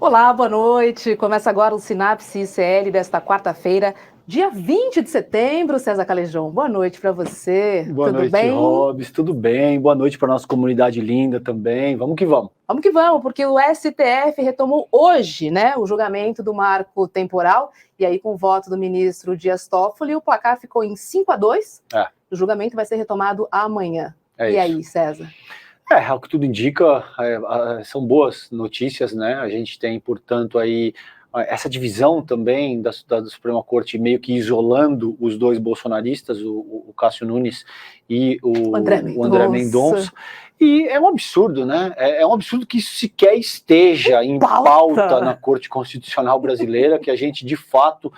Olá, boa noite. Começa agora o Sinapse ICL desta quarta-feira, dia 20 de setembro. César Calejão, boa noite para você. Boa Tudo noite, bem? Robs, tudo bem? Boa noite para nossa comunidade linda também. Vamos que vamos. Vamos que vamos, porque o STF retomou hoje, né, o julgamento do marco temporal, e aí com o voto do ministro Dias Toffoli, o placar ficou em 5-2. O julgamento vai ser retomado amanhã. E aí, César? Ao que tudo indica, são boas notícias, né? A gente tem, portanto, aí essa divisão também da Suprema Corte meio que isolando os dois bolsonaristas, o Cássio Nunes e o André Mendonça. E é um absurdo, né? É um absurdo que isso sequer esteja em pauta na Corte Constitucional Brasileira, que a gente, de fato,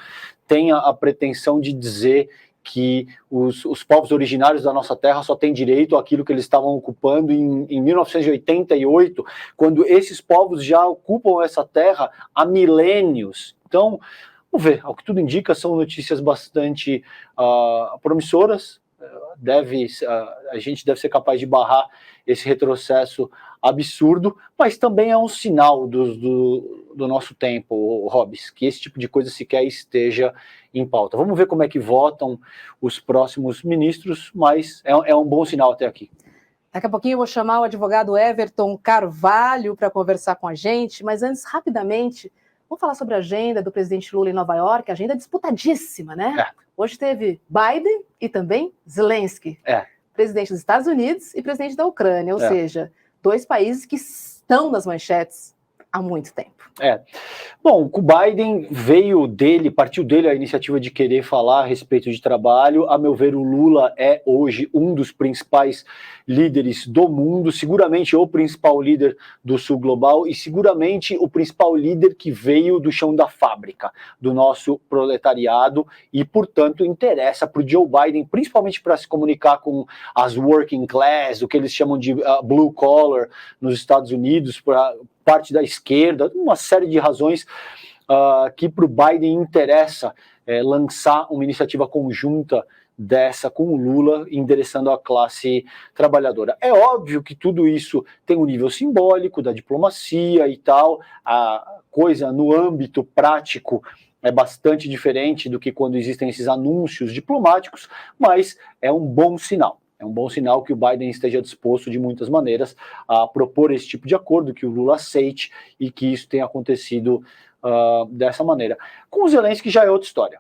tenha a pretensão de dizer que os povos originários da nossa terra só têm direito àquilo que eles estavam ocupando em 1988, quando esses povos já ocupam essa terra há milênios. Então, vamos ver, ao que tudo indica, são notícias bastante promissoras. A gente deve ser capaz de barrar esse retrocesso absurdo, mas também é um sinal do nosso tempo, Robs, que esse tipo de coisa sequer esteja em pauta. Vamos ver como é que votam os próximos ministros, mas é um bom sinal até aqui. Daqui a pouquinho eu vou chamar o advogado Everton Carvalho para conversar com a gente, mas antes, rapidamente, vamos falar sobre a agenda do presidente Lula em Nova York, agenda disputadíssima, né? Hoje teve Biden e também Zelensky, presidente dos Estados Unidos e presidente da Ucrânia, ou seja, dois países que estão nas manchetes há muito tempo. Bom, o Biden partiu dele a iniciativa de querer falar a respeito de trabalho. A meu ver, o Lula é hoje um dos principais líderes do mundo, seguramente o principal líder do sul global e seguramente o principal líder que veio do chão da fábrica, do nosso proletariado e, portanto, interessa para o Joe Biden, principalmente para se comunicar com as working class, o que eles chamam de blue collar nos Estados Unidos, para parte da esquerda, uma série de razões que para o Biden interessa lançar uma iniciativa conjunta dessa com o Lula, endereçando a classe trabalhadora. É óbvio que tudo isso tem um nível simbólico da diplomacia e tal, a coisa no âmbito prático é bastante diferente do que quando existem esses anúncios diplomáticos, mas é um bom sinal. É um bom sinal que o Biden esteja disposto, de muitas maneiras, a propor esse tipo de acordo, que o Lula aceite e que isso tenha acontecido dessa maneira. Com o Zelensky já é outra história.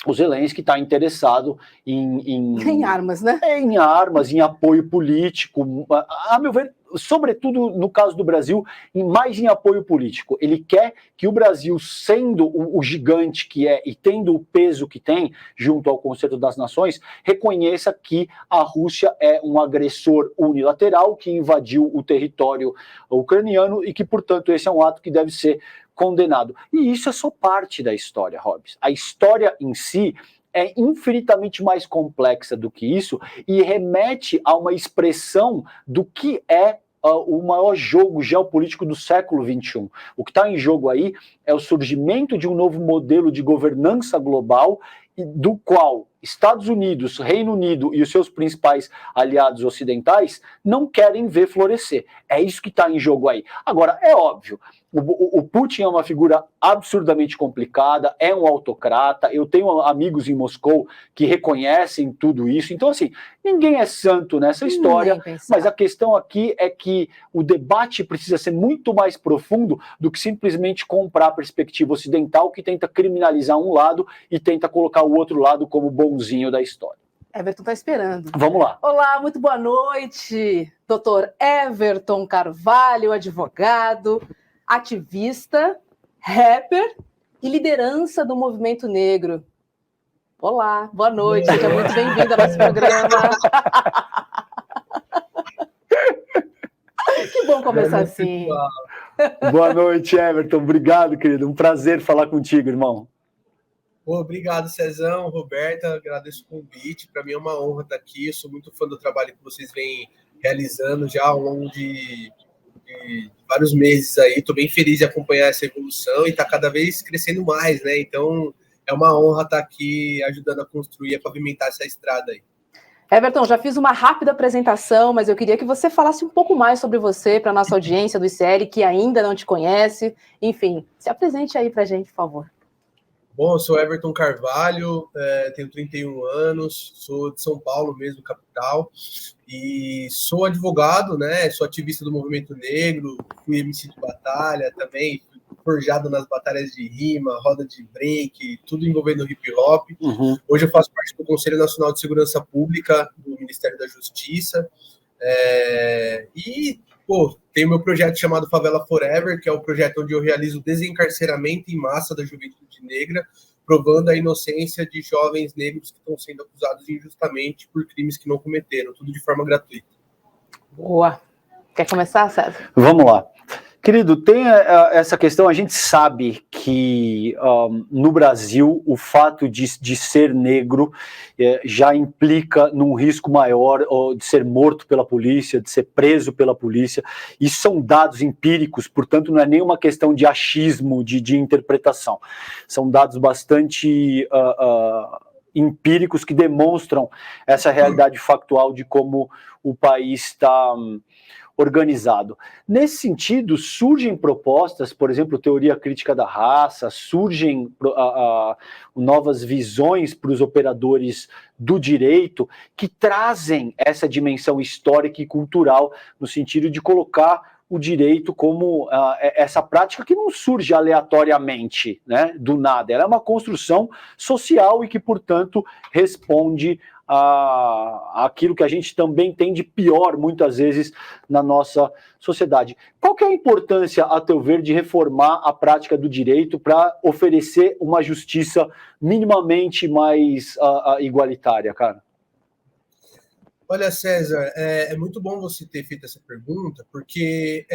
O Zelensky está interessado em armas, né? Em armas, em apoio político. A meu ver, sobretudo no caso do Brasil, mais em apoio político. Ele quer que o Brasil, sendo o gigante que é e tendo o peso que tem junto ao Conselho das Nações, reconheça que a Rússia é um agressor unilateral que invadiu o território ucraniano e que, portanto, esse é um ato que deve ser condenado. E isso é só parte da história, Robs. A história em si é infinitamente mais complexa do que isso e remete a uma expressão do que é o maior jogo geopolítico do século XXI. O que está em jogo aí é o surgimento de um novo modelo de governança global do qual Estados Unidos, Reino Unido e os seus principais aliados ocidentais não querem ver florescer. É isso que está em jogo aí. Agora, é óbvio, o Putin é uma figura absurdamente complicada, é um autocrata, eu tenho amigos em Moscou que reconhecem tudo isso, então assim, ninguém é santo nessa história, mas a questão aqui é que o debate precisa ser muito mais profundo do que simplesmente comprar a perspectiva ocidental que tenta criminalizar um lado e tenta colocar o outro lado como bonzinho da história. Everton está esperando. Vamos lá. Olá, muito boa noite, doutor Everton Carvalho, advogado, ativista, rapper e liderança do movimento negro. Olá, boa noite, seja muito bem-vindo ao nosso programa. Que bom começar assim. Boa noite, Everton. Obrigado, querido. Um prazer falar contigo, irmão. Obrigado, Cezão, Roberta, agradeço o convite. Para mim é uma honra estar aqui. Eu sou muito fã do trabalho que vocês vêm realizando já ao longo de vários meses aí. Estou bem feliz de acompanhar essa evolução e está cada vez crescendo mais, né? Então é uma honra estar aqui ajudando a construir, a pavimentar essa estrada aí. Everton, já fiz uma rápida apresentação, mas eu queria que você falasse um pouco mais sobre você para a nossa audiência do ICL, que ainda não te conhece. Enfim, se apresente aí para a gente, por favor. Bom, eu sou Everton Carvalho, tenho 31 anos, sou de São Paulo mesmo, capital, e sou advogado, né? Sou ativista do movimento negro, fui MC de batalha também, forjado nas batalhas de rima, roda de break, tudo envolvendo hip hop. Uhum. Hoje eu faço parte do Conselho Nacional de Segurança Pública do Ministério da Justiça. Tem o meu projeto chamado Favela Forever, que é o projeto onde eu realizo o desencarceramento em massa da juventude negra, provando a inocência de jovens negros que estão sendo acusados injustamente por crimes que não cometeram, tudo de forma gratuita. Boa. Quer começar, César? Vamos lá. Querido, tem essa questão, a gente sabe que no Brasil o fato de ser negro já implica num risco maior de ser morto pela polícia, de ser preso pela polícia. Isso são dados empíricos, portanto não é nenhuma questão de achismo, de interpretação. São dados bastante empíricos que demonstram essa realidade factual de como o país está organizado. Nesse sentido, surgem propostas, por exemplo, teoria crítica da raça, surgem novas visões para os operadores do direito que trazem essa dimensão histórica e cultural no sentido de colocar o direito como essa prática que não surge aleatoriamente, né, do nada. Ela é uma construção social e que, portanto, responde aquilo que a gente também tem de pior, muitas vezes, na nossa sociedade. Qual que é a importância, a teu ver, de reformar a prática do direito para oferecer uma justiça minimamente mais igualitária, cara? Olha, César, é muito bom você ter feito essa pergunta, porque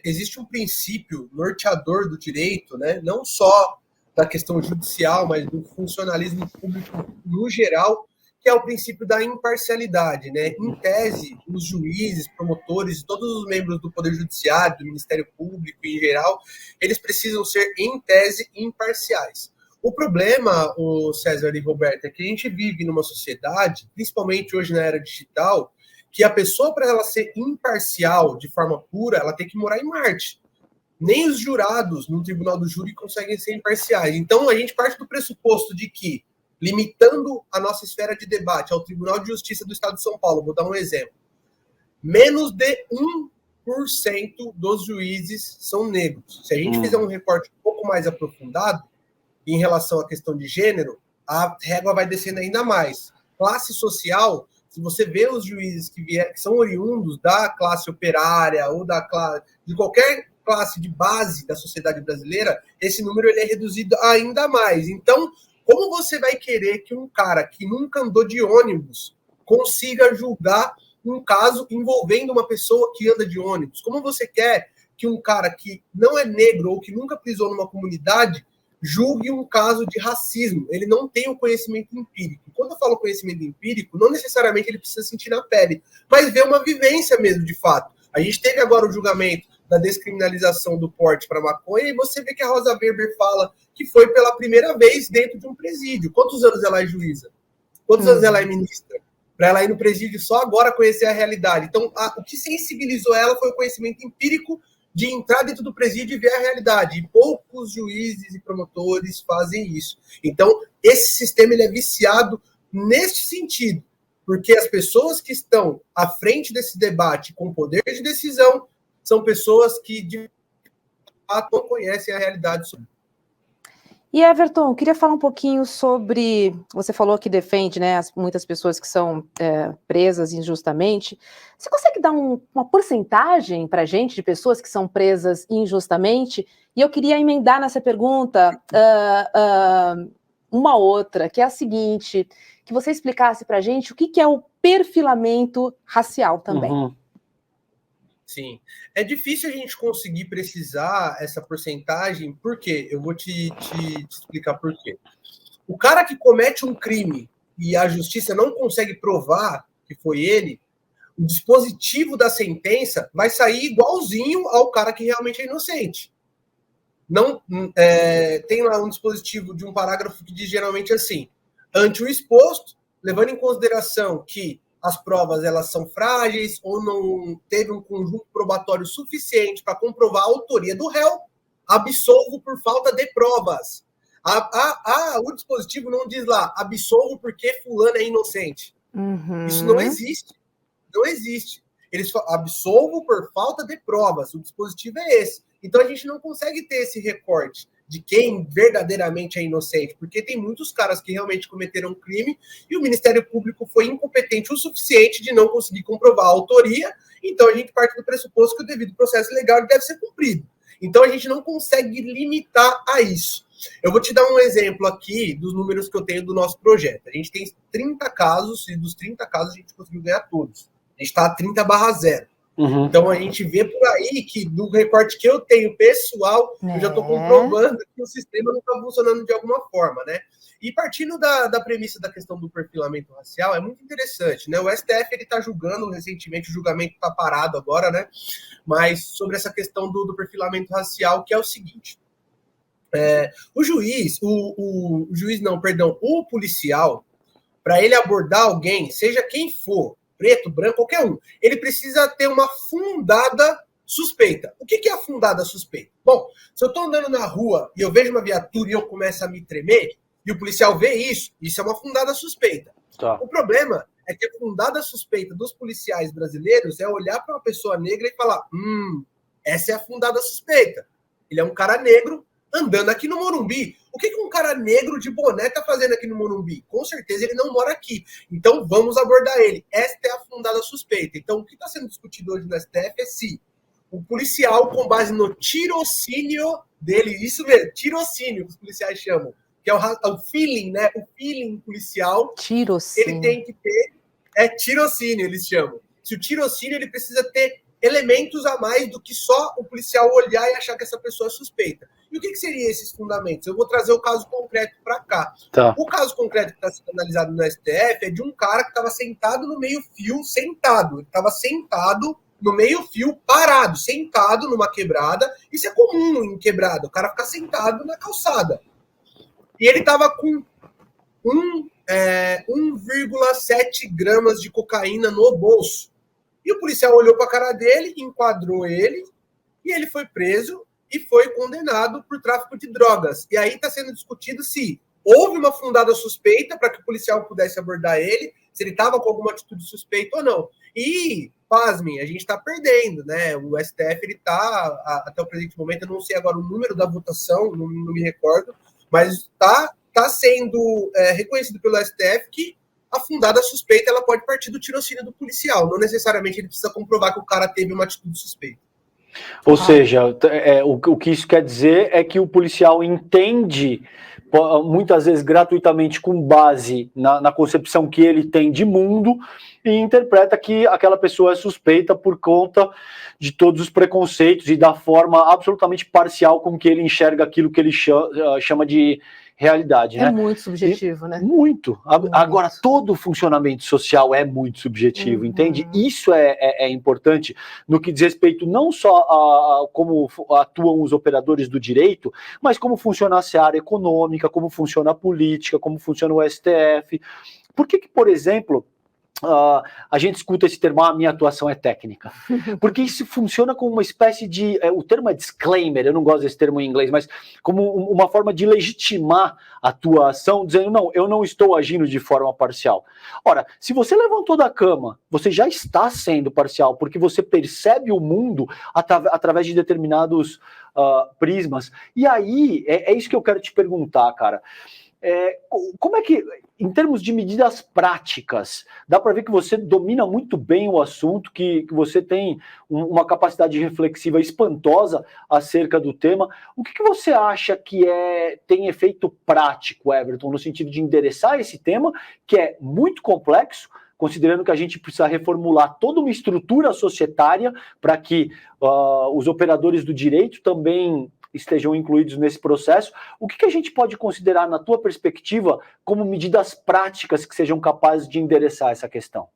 existe um princípio norteador do direito, né? Não só da questão judicial, mas do funcionalismo público no geral, que é o princípio da imparcialidade, né? Em tese, os juízes, promotores, todos os membros do Poder Judiciário, do Ministério Público em geral, eles precisam ser, em tese, imparciais. O problema, César e Roberto, é que a gente vive numa sociedade, principalmente hoje na era digital, que a pessoa, para ela ser imparcial de forma pura, ela tem que morar em Marte. Nem os jurados no tribunal do júri conseguem ser imparciais. Então, a gente parte do pressuposto de que, limitando a nossa esfera de debate ao Tribunal de Justiça do Estado de São Paulo, vou dar um exemplo, menos de 1% dos juízes são negros. Se a gente fizer um recorte um pouco mais aprofundado, em relação à questão de gênero, a régua vai descendo ainda mais. Classe social, se você vê os juízes que são oriundos da classe operária ou de qualquer classe de base da sociedade brasileira, esse número ele é reduzido ainda mais. Então, como você vai querer que um cara que nunca andou de ônibus consiga julgar um caso envolvendo uma pessoa que anda de ônibus? Como você quer que um cara que não é negro ou que nunca pisou numa comunidade julgue um caso de racismo? Ele não tem o conhecimento empírico. Quando eu falo conhecimento empírico, não necessariamente ele precisa sentir na pele, mas ver uma vivência mesmo, de fato. A gente teve agora o julgamento da descriminalização do porte para maconha, e você vê que a Rosa Weber fala que foi pela primeira vez dentro de um presídio. Quantos anos ela é juíza? Quantos anos ela é ministra? Para ela ir no presídio só agora conhecer a realidade. Então, o que sensibilizou ela foi o conhecimento empírico de entrar dentro do presídio e ver a realidade. E poucos juízes e promotores fazem isso. Então, esse sistema ele é viciado neste sentido, porque as pessoas que estão à frente desse debate com poder de decisão são pessoas que, de fato, não conhecem a realidade. E, Everton, eu queria falar um pouquinho sobre... Você falou que defende, né, muitas pessoas que são presas injustamente. Você consegue dar uma porcentagem para a gente de pessoas que são presas injustamente? E eu queria emendar nessa pergunta uma outra, que é a seguinte, que você explicasse para a gente o que é o perfilamento racial também. Uhum. Sim. É difícil a gente conseguir precisar essa porcentagem, por quê? Eu vou te explicar por quê. O cara que comete um crime e a justiça não consegue provar que foi ele, o dispositivo da sentença vai sair igualzinho ao cara que realmente é inocente. Não, tem lá um dispositivo de um parágrafo que diz geralmente assim: ante o exposto, levando em consideração que as provas elas são frágeis ou não teve um conjunto probatório suficiente para comprovar a autoria do réu, absolvo por falta de provas. O dispositivo não diz lá, absolvo porque fulano é inocente. Isso não existe. Não existe. Eles falam, absolvo por falta de provas. O dispositivo é esse. Então a gente não consegue ter esse recorte de quem verdadeiramente é inocente, porque tem muitos caras que realmente cometeram crime e o Ministério Público foi incompetente o suficiente de não conseguir comprovar a autoria, então a gente parte do pressuposto que o devido processo legal deve ser cumprido. Então a gente não consegue limitar a isso. Eu vou te dar um exemplo aqui dos números que eu tenho do nosso projeto. A gente tem 30 casos, e dos 30 casos a gente conseguiu ganhar todos. A gente está a 30/0. Então a gente vê por aí que do recorte que eu tenho pessoal, eu já estou comprovando que o sistema não está funcionando de alguma forma, né? E partindo da premissa da questão do perfilamento racial, é muito interessante, né? O STF ele está julgando recentemente, o julgamento está parado agora, né? Mas sobre essa questão do perfilamento racial, que é o seguinte: o policial, para ele abordar alguém, seja quem for, preto, branco, qualquer um, ele precisa ter uma fundada suspeita. O que é a fundada suspeita? Bom, se eu estou andando na rua e eu vejo uma viatura e eu começo a me tremer, e o policial vê isso é uma fundada suspeita. Tá. O problema é que a fundada suspeita dos policiais brasileiros é olhar para uma pessoa negra e falar, essa é a fundada suspeita. Ele é um cara negro andando aqui no Morumbi. O que um cara negro de boné está fazendo aqui no Morumbi? Com certeza ele não mora aqui. Então vamos abordar ele. Esta é a fundada suspeita. Então o que está sendo discutido hoje no STF é se o policial, com base no tirocínio dele, isso mesmo, tirocínio que os policiais chamam, que é o feeling, né? O feeling policial. Tirocínio. Ele tem que ter... tirocínio, eles chamam. Se o tirocínio, ele precisa ter elementos a mais do que só o policial olhar e achar que essa pessoa é suspeita. E o que seriam esses fundamentos? Eu vou trazer o caso concreto para cá. Tá. O caso concreto que está sendo analisado no STF é de um cara que estava sentado no meio-fio, sentado. Ele estava sentado no meio-fio, parado, sentado numa quebrada. Isso é comum em quebrada, o cara ficar sentado na calçada. E ele estava com 1,7 gramas de cocaína no bolso. E o policial olhou para a cara dele, enquadrou ele, e ele foi preso e foi condenado por tráfico de drogas. E aí está sendo discutido se houve uma fundada suspeita para que o policial pudesse abordar ele, se ele estava com alguma atitude suspeita ou não. E, pasmem, a gente está perdendo, né? O STF está, até o presente momento, eu não sei agora o número da votação, não me recordo, mas está sendo reconhecido pelo STF que a fundada suspeita ela pode partir do tirocínio do policial. Não necessariamente ele precisa comprovar que o cara teve uma atitude suspeita. Ou seja, o que isso quer dizer é que o policial entende, muitas vezes gratuitamente, com base na concepção que ele tem de mundo, e interpreta que aquela pessoa é suspeita por conta de todos os preconceitos e da forma absolutamente parcial com que ele enxerga aquilo que ele chama de realidade, né? É muito subjetivo, né? Muito. Agora, todo o funcionamento social é muito subjetivo, entende? Isso é importante no que diz respeito não só a como atuam os operadores do direito, mas como funciona a seara econômica, como funciona a política, como funciona o STF. Por que, por exemplo, a gente escuta esse termo, a minha atuação é técnica? Porque isso funciona como uma espécie de... o termo é disclaimer, eu não gosto desse termo em inglês, mas como uma forma de legitimar a atuação, dizendo, não, eu não estou agindo de forma parcial. Ora, se você levantou da cama, você já está sendo parcial, porque você percebe o mundo através de determinados prismas. E aí, é isso que eu quero te perguntar, cara. Como é que, em termos de medidas práticas, dá para ver que você domina muito bem o assunto, que você tem uma capacidade reflexiva espantosa acerca do tema. O que você acha que tem efeito prático, Everton, no sentido de endereçar esse tema, que é muito complexo, considerando que a gente precisa reformular toda uma estrutura societária para que os operadores do direito também estejam incluídos nesse processo. O que a gente pode considerar, na tua perspectiva, como medidas práticas que sejam capazes de endereçar essa questão?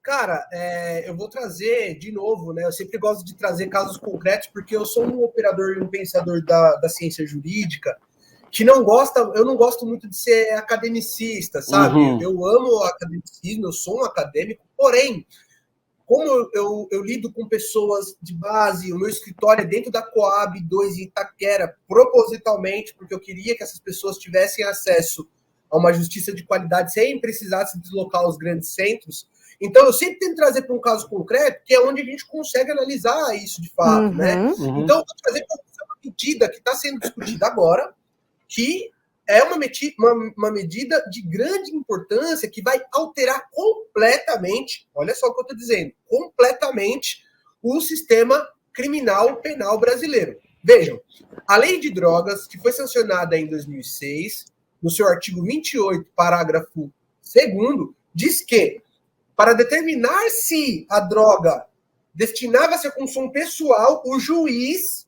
Cara, eu vou trazer de novo, né? Eu sempre gosto de trazer casos concretos, porque eu sou um operador e um pensador da ciência jurídica, que não gosta, eu não gosto muito de ser academicista, sabe? Eu amo o academicismo, eu sou um acadêmico, porém, como eu lido com pessoas de base, o meu escritório é dentro da Coab 2 em Itaquera, propositalmente, porque eu queria que essas pessoas tivessem acesso a uma justiça de qualidade sem precisar se deslocar aos grandes centros. Então, eu sempre tento trazer para um caso concreto, que é onde a gente consegue analisar isso de fato, né? Então, eu vou trazer para uma medida que está sendo discutida agora, que é uma medida de grande importância que vai alterar completamente, olha só o que eu estou dizendo, completamente o sistema criminal penal brasileiro. Vejam, a lei de drogas, que foi sancionada em 2006, no seu artigo 28, parágrafo 2º, diz que, para determinar se a droga destinava-se a consumo pessoal, o juiz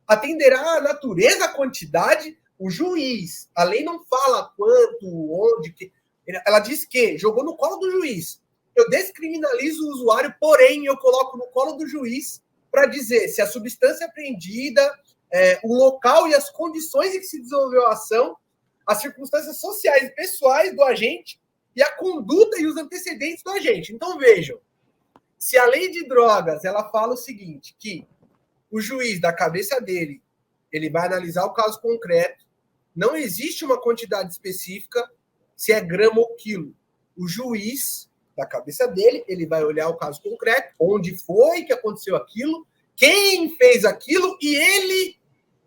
atenderá à natureza, à quantidade. O juiz, a lei não fala quanto, onde, ela diz que jogou no colo do juiz. Eu descriminalizo o usuário, porém eu coloco no colo do juiz para dizer se a substância apreendida, o local e as condições em que se desenvolveu a ação, as circunstâncias sociais e pessoais do agente e a conduta e os antecedentes do agente. Então vejam, se a lei de drogas ela fala o seguinte, que o juiz, da cabeça dele, ele vai analisar o caso concreto, não existe uma quantidade específica, se é grama ou quilo. O juiz, da cabeça dele, ele vai olhar o caso concreto, onde foi que aconteceu aquilo, quem fez aquilo, e ele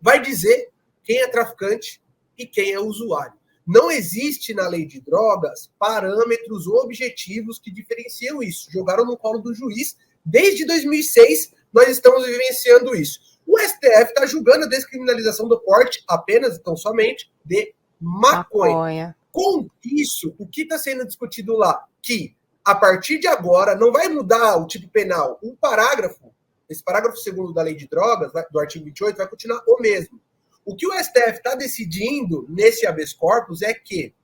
vai dizer quem é traficante e quem é usuário. Não existe na lei de drogas parâmetros objetivos que diferenciam isso. Jogaram no colo do juiz. Desde 2006, nós estamos vivenciando isso. O STF está julgando a descriminalização do porte apenas, então somente, de maconha. Com isso, o que está sendo discutido lá? Que, a partir de agora, não vai mudar o tipo penal. O parágrafo, esse parágrafo 2º da lei de drogas, do artigo 28, vai continuar o mesmo. O que o STF está decidindo nesse habeas corpus é que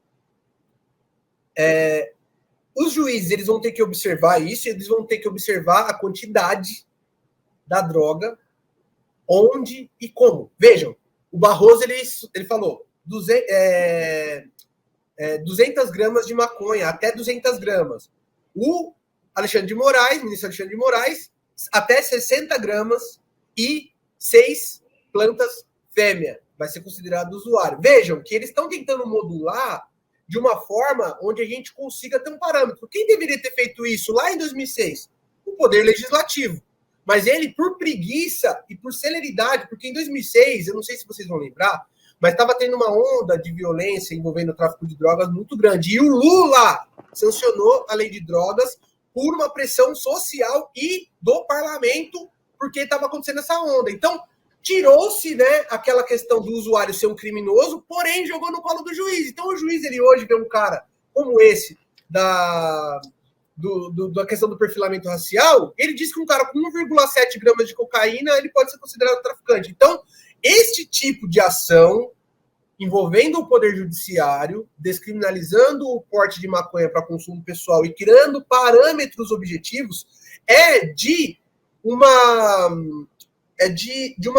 os juízes eles vão ter que observar isso, eles vão ter que observar a quantidade da droga, onde e como. Vejam, o Barroso ele falou 200 gramas de maconha, até 200 gramas. O Alexandre de Moraes, ministro Alexandre de Moraes, até 60 gramas e 6 plantas fêmea. Vai ser considerado usuário. Vejam que eles estão tentando modular de uma forma onde a gente consiga ter um parâmetro. Quem deveria ter feito isso lá em 2006? O Poder Legislativo. Mas ele, por preguiça e por celeridade, porque em 2006, eu não sei se vocês vão lembrar, mas estava tendo uma onda de violência envolvendo o tráfico de drogas muito grande. E o Lula sancionou a lei de drogas por uma pressão social e do parlamento, porque estava acontecendo essa onda. Então, tirou-se, né, aquela questão do usuário ser um criminoso, porém jogou no colo do juiz. Então, o juiz, ele hoje vê um cara como esse, da questão do perfilamento racial, ele diz que um cara com 1,7 gramas de cocaína, ele pode ser considerado traficante. Então, este tipo de ação, envolvendo o Poder Judiciário, descriminalizando o porte de maconha para consumo pessoal e criando parâmetros objetivos, é de uma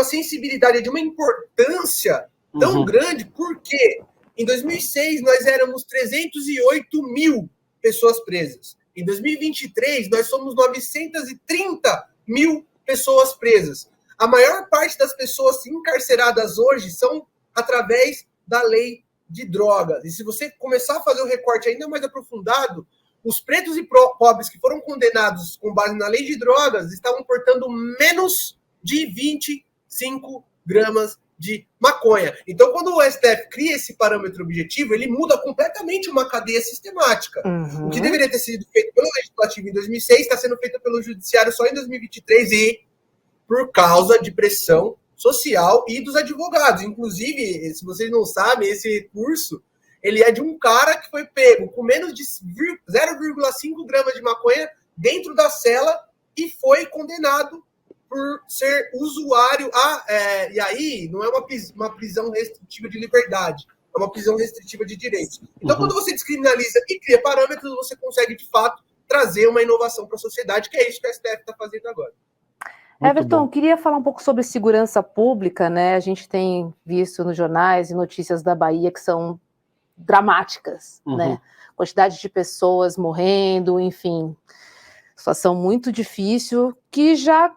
sensibilidade, de uma importância tão grande, porque em 2006 nós éramos 308 mil pessoas presas. Em 2023, nós somos 930 mil pessoas presas. A maior parte das pessoas encarceradas hoje são através da lei de drogas. E se você começar a fazer o recorte ainda mais aprofundado, os pretos e pobres que foram condenados com base na lei de drogas estavam portando menos de 25 gramas de maconha. Então, quando o STF cria esse parâmetro objetivo, ele muda completamente uma cadeia sistemática. O que deveria ter sido feito pelo Legislativo em 2006 está sendo feito pelo Judiciário só em 2023 e por causa de pressão social e dos advogados. Inclusive, se vocês não sabem, esse recurso ele é de um cara que foi pego com menos de 0,5 gramas de maconha dentro da cela e foi condenado por ser usuário. E aí não é uma prisão restritiva de liberdade, é uma prisão restritiva de direitos. Então, quando você descriminaliza e cria parâmetros, você consegue, de fato, trazer uma inovação para a sociedade, que é isso que a STF está fazendo agora. Everton, queria falar um pouco sobre segurança pública, né? A gente tem visto nos jornais e notícias da Bahia que são dramáticas, né? Quantidade de pessoas morrendo, enfim, situação muito difícil que já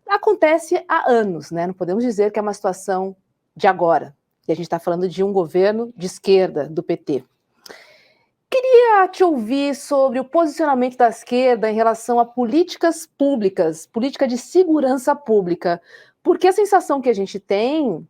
acontece há anos, né? Não podemos dizer que é uma situação de agora. E a gente está falando de um governo de esquerda, do PT. Queria te ouvir sobre o posicionamento da esquerda em relação a políticas públicas, política de segurança pública, porque a sensação que a gente tem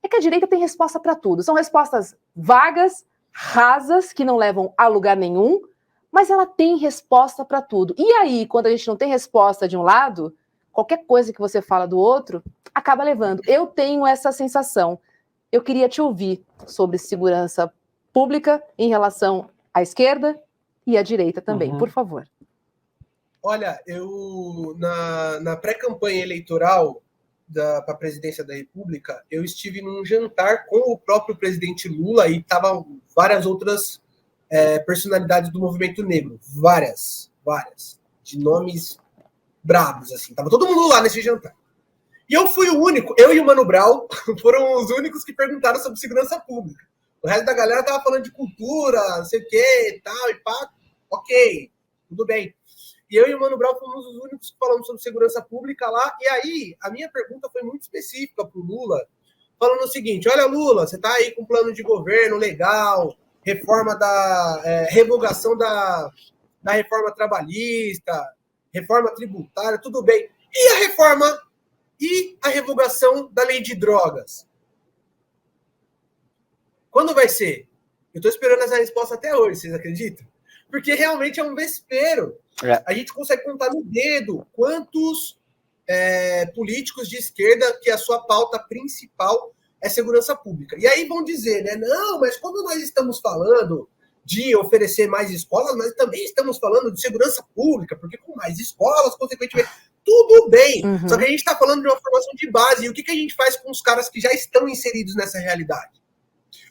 é que a direita tem resposta para tudo. São respostas vagas, rasas, que não levam a lugar nenhum, mas ela tem resposta para tudo. E aí, quando a gente não tem resposta de um lado, qualquer coisa que você fala do outro acaba levando. Eu tenho essa sensação. Eu queria te ouvir sobre segurança pública em relação à esquerda e à direita também, por favor. Olha, eu na pré-campanha eleitoral para a presidência da República, eu estive num jantar com o próprio presidente Lula e estavam várias outras personalidades do movimento negro, várias, de nomes brabos, assim. Tava todo mundo lá nesse jantar. E eu fui o único, eu e o Mano Brown foram os únicos que perguntaram sobre segurança pública. O resto da galera tava falando de cultura, não sei o que, tal, e pá. Ok, tudo bem. E eu e o Mano Brown fomos os únicos que falamos sobre segurança pública lá. E aí, a minha pergunta foi muito específica pro Lula, falando o seguinte: olha, Lula, você tá aí com um plano de governo legal, reforma revogação da reforma trabalhista, reforma tributária, tudo bem. E a reforma e a revogação da lei de drogas? Quando vai ser? Eu estou esperando essa resposta até hoje, vocês acreditam? Porque realmente é um vespeiro. A gente consegue contar no dedo quantos políticos de esquerda que a sua pauta principal é segurança pública. E aí vão dizer, né? Não, mas quando nós estamos falando de oferecer mais escolas, nós também estamos falando de segurança pública, porque com mais escolas, consequentemente, tudo bem. Só que a gente está falando de uma formação de base. E o que a gente faz com os caras que já estão inseridos nessa realidade?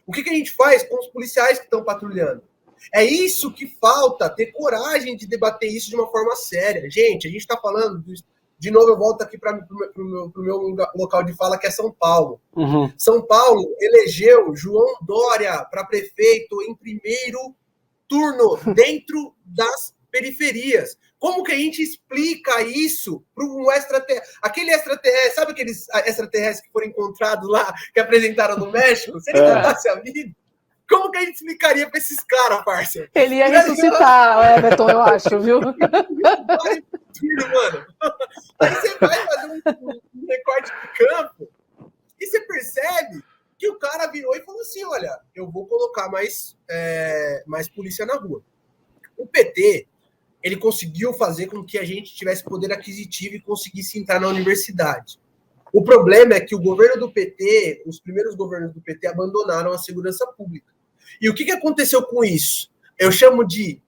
O que a gente faz com os policiais que estão patrulhando? É isso que falta, ter coragem de debater isso de uma forma séria. Gente, a gente está falando... De novo, eu volto aqui para o meu local de fala, que é São Paulo. São Paulo elegeu João Dória para prefeito em primeiro turno, dentro das periferias. Como que a gente explica isso para um extraterrestre? Aquele extraterrestre, sabe aqueles extraterrestres que foram encontrados lá, que apresentaram no México? Se ele contasse a vida, como que a gente explicaria para esses caras, parceiro? Ele ia ressuscitar, o Everton, eu acho, viu? Mano. Aí você vai fazer um recorte de campo e você percebe que o cara virou e falou assim: olha, eu vou colocar mais polícia na rua. O PT, ele conseguiu fazer com que a gente tivesse poder aquisitivo e conseguisse entrar na universidade. O problema é que o governo do PT, os primeiros governos do PT, abandonaram a segurança pública. E o que aconteceu com isso? Eu chamo de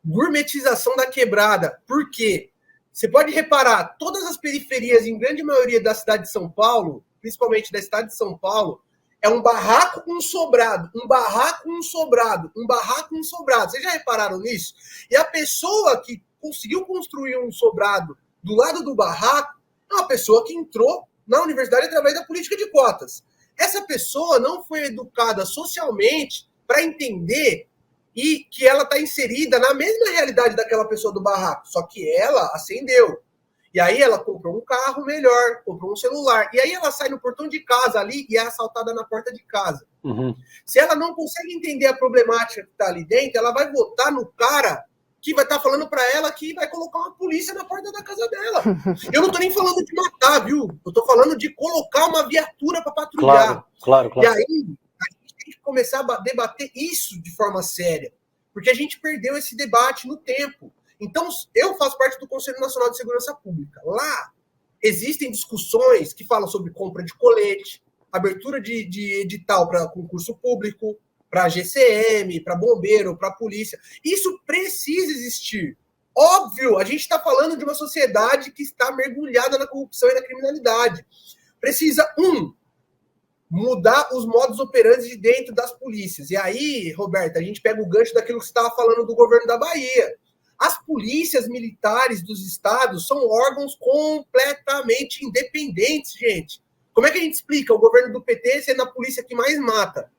gourmetização da quebrada. Por quê? Você pode reparar, todas as periferias, em grande maioria da cidade de São Paulo, principalmente da cidade de São Paulo, é um barraco com um sobrado, um barraco com um sobrado, um barraco com um sobrado. Vocês já repararam nisso? E a pessoa que conseguiu construir um sobrado do lado do barraco é uma pessoa que entrou na universidade através da política de cotas. Essa pessoa não foi educada socialmente para entender e que ela está inserida na mesma realidade daquela pessoa do barraco, só que ela ascendeu. E aí ela comprou um carro melhor, comprou um celular, e aí ela sai no portão de casa ali e é assaltada na porta de casa. Se ela não consegue entender a problemática que está ali dentro, ela vai votar no cara que vai estar falando para ela que vai colocar uma polícia na porta da casa dela. Eu não estou nem falando de matar, viu? Eu estou falando de colocar uma viatura para patrulhar. Claro. E aí tem que começar a debater isso de forma séria, porque a gente perdeu esse debate no tempo. Então, eu faço parte do Conselho Nacional de Segurança Pública. Lá existem discussões que falam sobre compra de colete, abertura de edital para concurso público, para GCM, para bombeiro, para polícia. Isso precisa existir. Óbvio, a gente está falando de uma sociedade que está mergulhada na corrupção e na criminalidade. Precisa, mudar os modos operantes de dentro das polícias. E aí, Roberta, a gente pega o gancho daquilo que você estava falando do governo da Bahia. As polícias militares dos estados são órgãos completamente independentes, gente. Como é que a gente explica o governo do PT sendo a polícia que mais mata?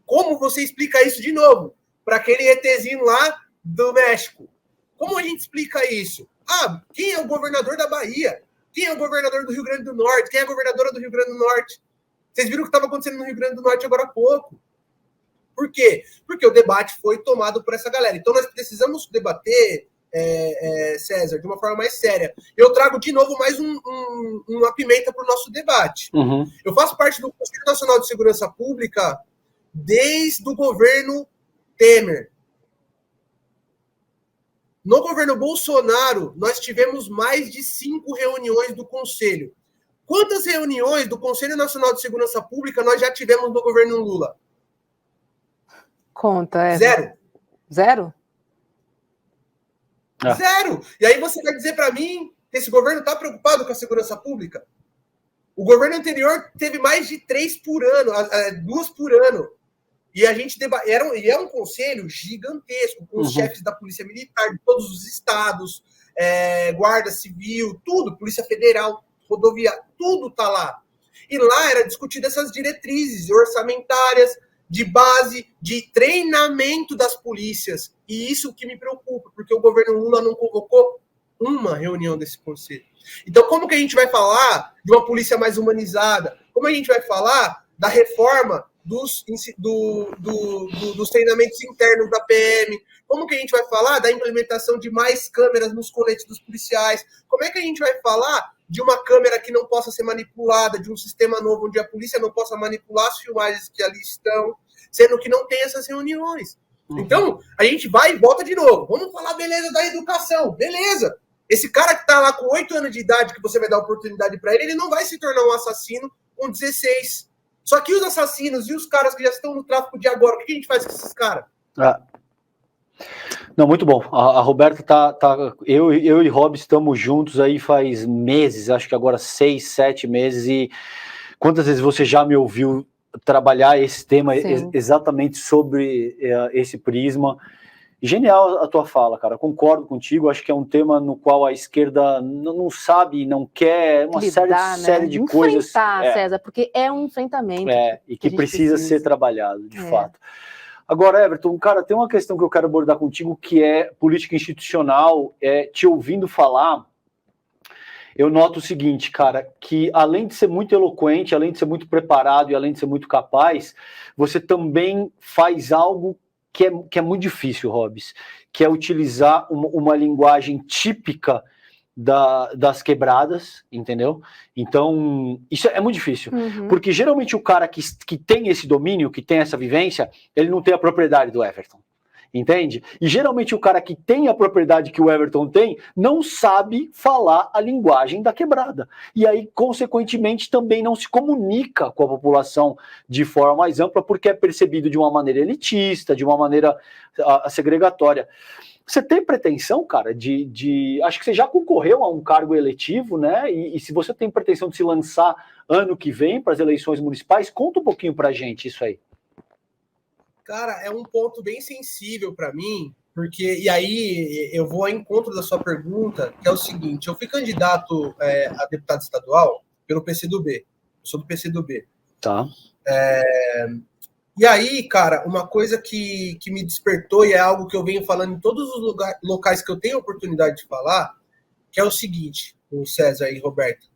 Como você explica isso de novo para aquele ETzinho lá do México? Como a gente explica isso? Quem é o governador da Bahia? Quem é o governador do Rio Grande do Norte? Quem é a governadora do Rio Grande do Norte? Vocês viram o que estava acontecendo no Rio Grande do Norte agora há pouco. Por quê? Porque o debate foi tomado por essa galera. Então nós precisamos debater, César, de uma forma mais séria. Eu trago de novo mais uma pimenta para o nosso debate. Uhum. Eu faço parte do Conselho Nacional de Segurança Pública desde o governo Temer. No governo Bolsonaro, nós tivemos mais de 5 reuniões do Conselho. Quantas reuniões do Conselho Nacional de Segurança Pública nós já tivemos no governo Lula? Conta, Zero. Zero? Zero. E aí você vai dizer para mim que esse governo está preocupado com a segurança pública? O governo anterior teve mais de 3 por ano, 2 por ano. E a gente é um conselho gigantesco, com os chefes da Polícia Militar, de todos os estados, Guarda Civil, tudo, Polícia Federal, Rodoviária, tudo está lá. E lá era discutido essas diretrizes orçamentárias, de base, de treinamento das polícias. E isso que me preocupa, porque o governo Lula não convocou uma reunião desse conselho. Então, como que a gente vai falar de uma polícia mais humanizada? Como a gente vai falar da reforma dos treinamentos internos da PM? Como que a gente vai falar da implementação de mais câmeras nos coletes dos policiais? Como é que a gente vai falar de uma câmera que não possa ser manipulada, de um sistema novo onde a polícia não possa manipular as filmagens que ali estão, sendo que não tem essas reuniões? Então, a gente vai e volta de novo. Vamos falar, beleza, da educação. Beleza. Esse cara que está lá com 8 anos de idade, que você vai dar oportunidade para ele, ele não vai se tornar um assassino com 16. Só que os assassinos e os caras que já estão no tráfico de agora, o que a gente faz com esses caras? Não, muito bom. A Roberta eu e Rob estamos juntos aí faz meses, acho que agora 6, 7 meses, e quantas vezes você já me ouviu trabalhar esse tema exatamente sobre esse prisma? Genial a tua fala, cara, concordo contigo, acho que é um tema no qual a esquerda não sabe, não quer, uma série de coisas. César, porque é um enfrentamento. E que precisa ser trabalhado, de fato. Agora, Everton, cara, tem uma questão que eu quero abordar contigo, que é política institucional. Te ouvindo falar, eu noto o seguinte, cara, que além de ser muito eloquente, além de ser muito preparado e além de ser muito capaz, você também faz algo que é muito difícil, Robes, que é utilizar uma linguagem típica das quebradas, entendeu? Então, isso é muito difícil, porque geralmente o cara que tem esse domínio, que tem essa vivência, ele não tem a propriedade do Everton, entende? E geralmente o cara que tem a propriedade que o Everton tem, não sabe falar a linguagem da quebrada, e aí, consequentemente, também não se comunica com a população de forma mais ampla, porque é percebido de uma maneira elitista, de uma maneira segregatória. Você tem pretensão, cara, acho que você já concorreu a um cargo eletivo, né? E se você tem pretensão de se lançar ano que vem para as eleições municipais, conta um pouquinho pra gente isso aí. Cara, é um ponto bem sensível para mim, porque, e aí eu vou ao encontro da sua pergunta, que é o seguinte: eu fui candidato a deputado estadual pelo PCdoB, eu sou do PCdoB. Tá. E aí, cara, uma coisa que me despertou, e é algo que eu venho falando em todos os locais que eu tenho oportunidade de falar, que é o seguinte, o César e Roberto,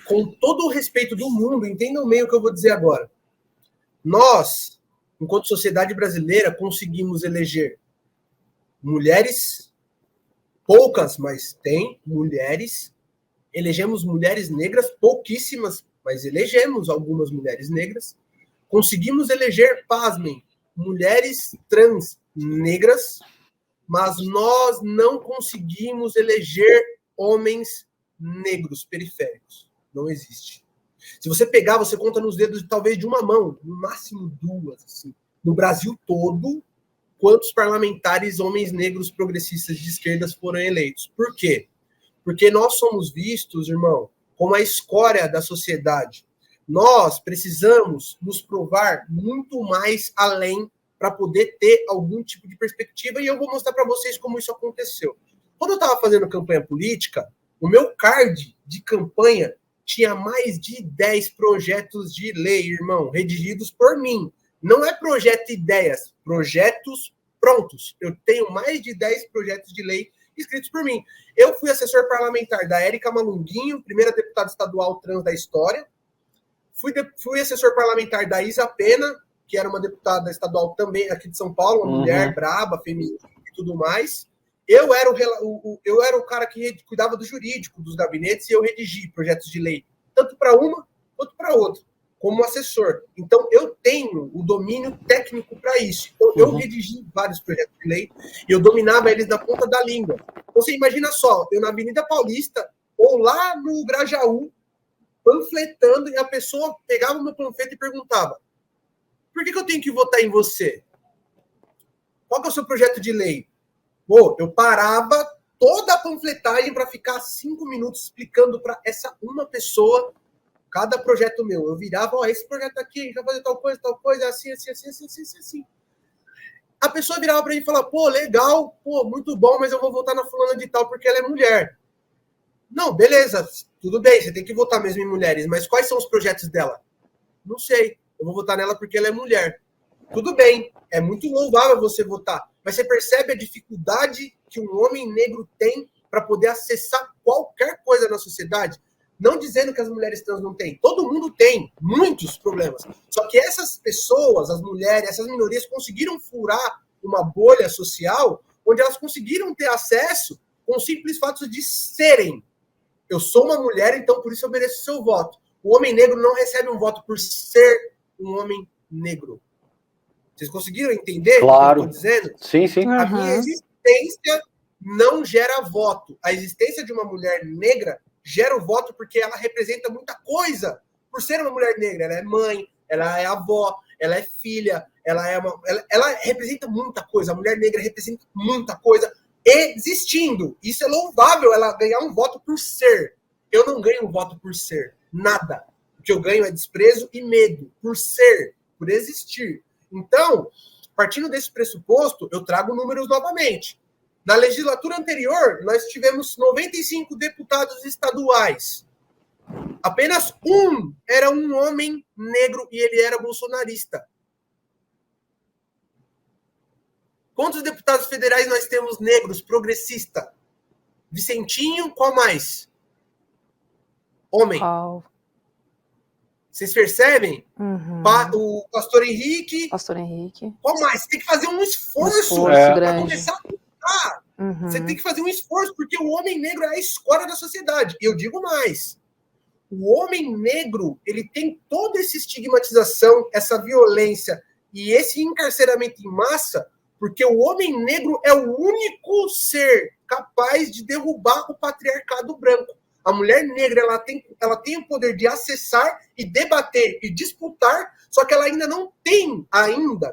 com todo o respeito do mundo, entendam bem o que eu vou dizer agora. Nós, enquanto sociedade brasileira, conseguimos eleger mulheres, poucas, mas tem mulheres, elegemos mulheres negras, pouquíssimas, mas elegemos algumas mulheres negras, conseguimos eleger, pasmem, mulheres trans negras, mas nós não conseguimos eleger homens negros periféricos. Não existe. Se você pegar, você conta nos dedos talvez de uma mão, no máximo 2, assim, no Brasil todo, quantos parlamentares homens negros progressistas de esquerdas foram eleitos. Por quê? Porque nós somos vistos, irmão, como a escória da sociedade. Nós precisamos nos provar muito mais além para poder ter algum tipo de perspectiva, e eu vou mostrar para vocês como isso aconteceu. Quando eu estava fazendo campanha política, o meu card de campanha tinha mais de 10 projetos de lei, irmão, redigidos por mim. Não é projeto de ideias, projetos prontos. Eu tenho mais de 10 projetos de lei escritos por mim. Eu fui assessor parlamentar da Érica Malunguinho, primeira deputada estadual trans da história. Fui assessor parlamentar da Isa Pena, que era uma deputada estadual também aqui de São Paulo, uma mulher braba, feminista e tudo mais. Eu era o cara que cuidava do jurídico, dos gabinetes, e eu redigi projetos de lei, tanto para uma quanto para outra, como assessor. Então, eu tenho o domínio técnico para isso. Então, eu redigi vários projetos de lei e eu dominava eles na ponta da língua. Você imagina só, eu na Avenida Paulista ou lá no Grajaú, panfletando, e a pessoa pegava o meu panfleto e perguntava: por que eu tenho que votar em você? Qual que é o seu projeto de lei? Pô, eu parava toda a panfletagem para ficar 5 minutos explicando para essa uma pessoa cada projeto meu. Eu virava, esse projeto aqui, a gente vai fazer tal coisa, assim. A pessoa virava para mim e falava, pô, legal, pô, muito bom, mas eu vou votar na fulana de tal porque ela é mulher. Não, beleza, tudo bem, você tem que votar mesmo em mulheres, mas quais são os projetos dela? Não sei, eu vou votar nela porque ela é mulher. Tudo bem, é muito louvável você votar, mas você percebe a dificuldade que um homem negro tem para poder acessar qualquer coisa na sociedade? Não dizendo que as mulheres trans não têm. Todo mundo tem muitos problemas. Só que essas pessoas, as mulheres, essas minorias, conseguiram furar uma bolha social onde elas conseguiram ter acesso com o simples fato de serem. Eu sou uma mulher, então por isso eu mereço seu voto. O homem negro não recebe um voto por ser um homem negro. Vocês conseguiram entender claro. O que eu estou dizendo? Sim, sim. A minha existência não gera voto. A existência de uma mulher negra gera o voto porque ela representa muita coisa. Por ser uma mulher negra, ela é mãe, ela é avó, ela é filha, ela representa muita coisa. A mulher negra representa muita coisa existindo. Isso é louvável, ela ganhar um voto por ser. Eu não ganho um voto por ser. Nada. O que eu ganho é desprezo e medo. Por ser, por existir. Então, partindo desse pressuposto, eu trago números novamente. Na legislatura anterior, nós tivemos 95 deputados estaduais. Apenas um era um homem negro e ele era bolsonarista. Quantos deputados federais nós temos negros, progressista? Vicentinho, qual mais? Homem. Oh. Vocês percebem? O Pastor Henrique. Pastor Henrique. Qual mais? Você tem que fazer um esforço para começar a lutar. Você tem que fazer um esforço, porque o homem negro é a escória da sociedade. E eu digo mais. O homem negro, ele tem toda essa estigmatização, essa violência e esse encarceramento em massa, porque o homem negro é o único ser capaz de derrubar o patriarcado branco. A mulher negra, ela tem o poder de acessar e debater e disputar, só que ela ainda não tem,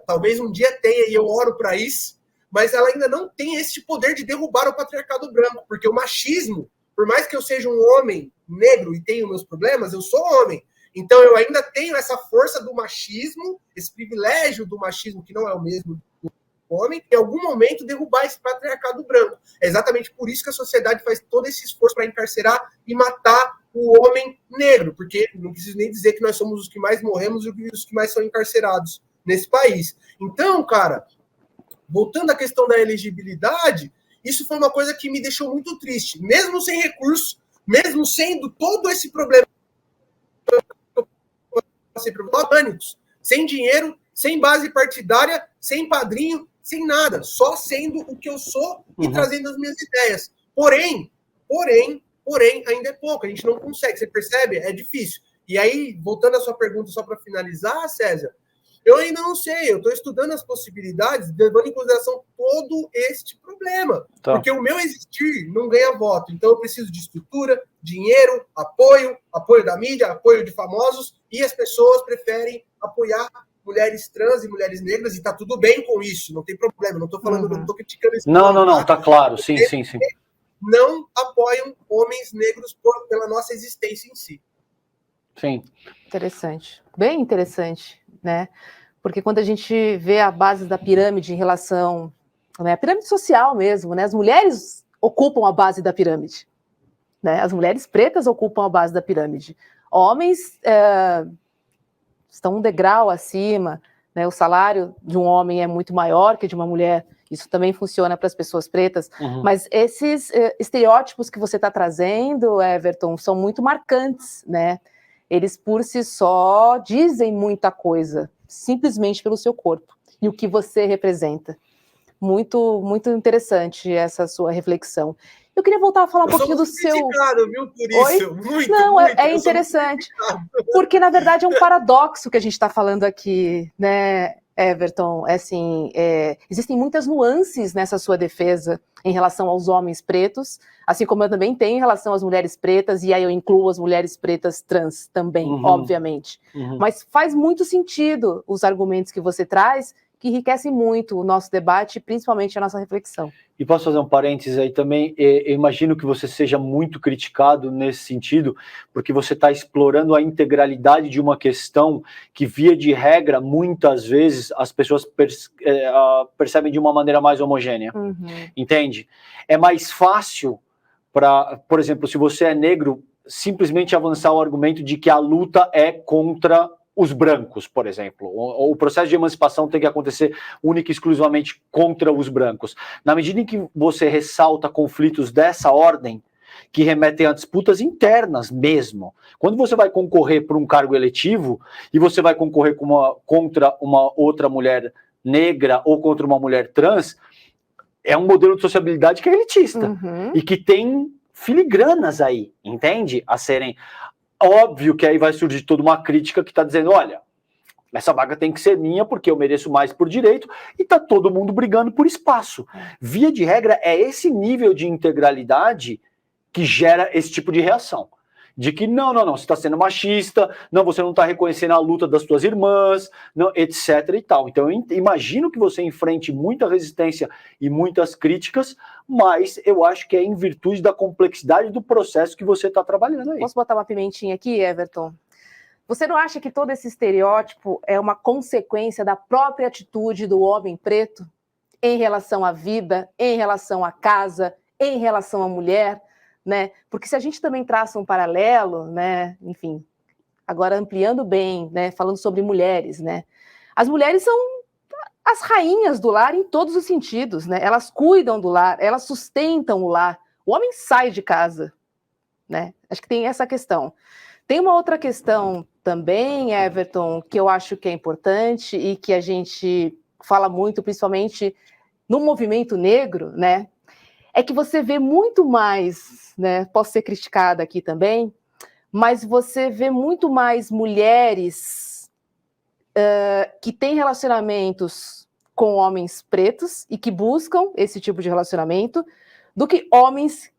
talvez um dia tenha, e eu oro para isso, mas ela ainda não tem esse poder de derrubar o patriarcado branco, porque o machismo, por mais que eu seja um homem negro e tenho meus problemas, eu sou homem. Então eu ainda tenho essa força do machismo, esse privilégio do machismo, que não é o mesmo do homem, em algum momento derrubar esse patriarcado branco. É exatamente por isso que a sociedade faz todo esse esforço para encarcerar e matar o homem negro, porque não preciso nem dizer que nós somos os que mais morremos e os que mais são encarcerados nesse país. Então, cara, voltando à questão da elegibilidade, isso foi uma coisa que me deixou muito triste. Mesmo sem recurso, mesmo sendo todo esse problema, sem dinheiro, sem base partidária, sem padrinho, sem nada, só sendo o que eu sou e trazendo as minhas ideias. Porém, ainda é pouco, a gente não consegue, você percebe? É difícil. E aí, voltando à sua pergunta, só para finalizar, César, eu ainda não sei, eu estou estudando as possibilidades, levando em consideração todo este problema. Tá. Porque o meu existir não ganha voto. Então, eu preciso de estrutura, dinheiro, apoio da mídia, apoio de famosos, e as pessoas preferem apoiar mulheres trans e mulheres negras, e tá tudo bem com isso, não tem problema, não estou falando, não estou criticando isso. Não, tá claro, sim. Não apoiam homens negros pela nossa existência em si. Sim. Interessante, bem interessante, né? Porque quando a gente vê a base da pirâmide em relação, né, a pirâmide social mesmo, né, as mulheres ocupam a base da pirâmide, né, as mulheres pretas ocupam a base da pirâmide. Homens estão um degrau acima, né, o salário de um homem é muito maior que de uma mulher, isso também funciona para as pessoas pretas, mas esses estereótipos que você está trazendo, Everton, são muito marcantes, né? Eles por si só dizem muita coisa, simplesmente pelo seu corpo e o que você representa. Muito, muito interessante essa sua reflexão. Eu queria voltar a falar um pouquinho do seu... Viu, por isso. Muito, não, muito, é interessante, porque na verdade é um paradoxo que a gente está falando aqui, né, Everton? Assim, existem muitas nuances nessa sua defesa em relação aos homens pretos, assim como eu também tenho em relação às mulheres pretas, e aí eu incluo as mulheres pretas trans também, obviamente. Mas faz muito sentido os argumentos que você traz, que enriquecem muito o nosso debate, principalmente a nossa reflexão. E posso fazer um parênteses aí também? Eu imagino que você seja muito criticado nesse sentido, porque você está explorando a integralidade de uma questão que, via de regra, muitas vezes as pessoas percebem de uma maneira mais homogênea. Entende? É mais fácil para, por exemplo, se você é negro, simplesmente avançar o argumento de que a luta é contra os brancos, por exemplo. O processo de emancipação tem que acontecer única e exclusivamente contra os brancos. Na medida em que você ressalta conflitos dessa ordem, que remetem a disputas internas mesmo. Quando você vai concorrer por um cargo eletivo, e você vai concorrer contra uma outra mulher negra ou contra uma mulher trans, é um modelo de sociabilidade que é elitista. E que tem filigranas aí, entende? A serem... Óbvio que aí vai surgir toda uma crítica que está dizendo, olha, essa vaga tem que ser minha porque eu mereço mais por direito, e está todo mundo brigando por espaço. Via de regra, é esse nível de integralidade que gera esse tipo de reação. De que não, você está sendo machista, não, você não está reconhecendo a luta das suas irmãs, não, etc. e tal. Então eu imagino que você enfrente muita resistência e muitas críticas, mas eu acho que é em virtude da complexidade do processo que você está trabalhando aí. Posso botar uma pimentinha aqui, Everton? Você não acha que todo esse estereótipo é uma consequência da própria atitude do homem preto em relação à vida, em relação à casa, em relação à mulher? Né? Porque se a gente também traça um paralelo, né, enfim, agora ampliando bem, né, falando sobre mulheres, né, as mulheres são as rainhas do lar em todos os sentidos, né, elas cuidam do lar, elas sustentam o lar, o homem sai de casa, né, acho que tem essa questão. Tem uma outra questão também, Everton, que eu acho que é importante e que a gente fala muito, principalmente no movimento negro, né, é que você vê muito mais, né, posso ser criticada aqui também, mas você vê muito mais mulheres que têm relacionamentos com homens pretos e que buscam esse tipo de relacionamento, do que homens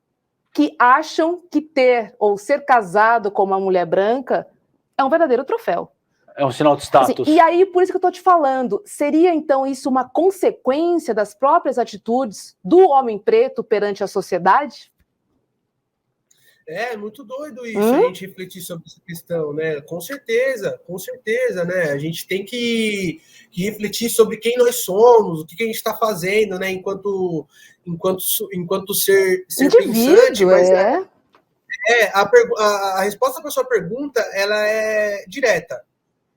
que acham que ter ou ser casado com uma mulher branca é um verdadeiro troféu. É um sinal de status. Assim, e aí, por isso que eu estou te falando, seria então isso uma consequência das próprias atitudes do homem preto perante a sociedade? É muito doido isso, a gente refletir sobre essa questão, né? Com certeza, né? A gente tem que refletir sobre quem nós somos, o que a gente está fazendo, né? Enquanto ser pensante, mas a resposta para a sua pergunta, ela é direta.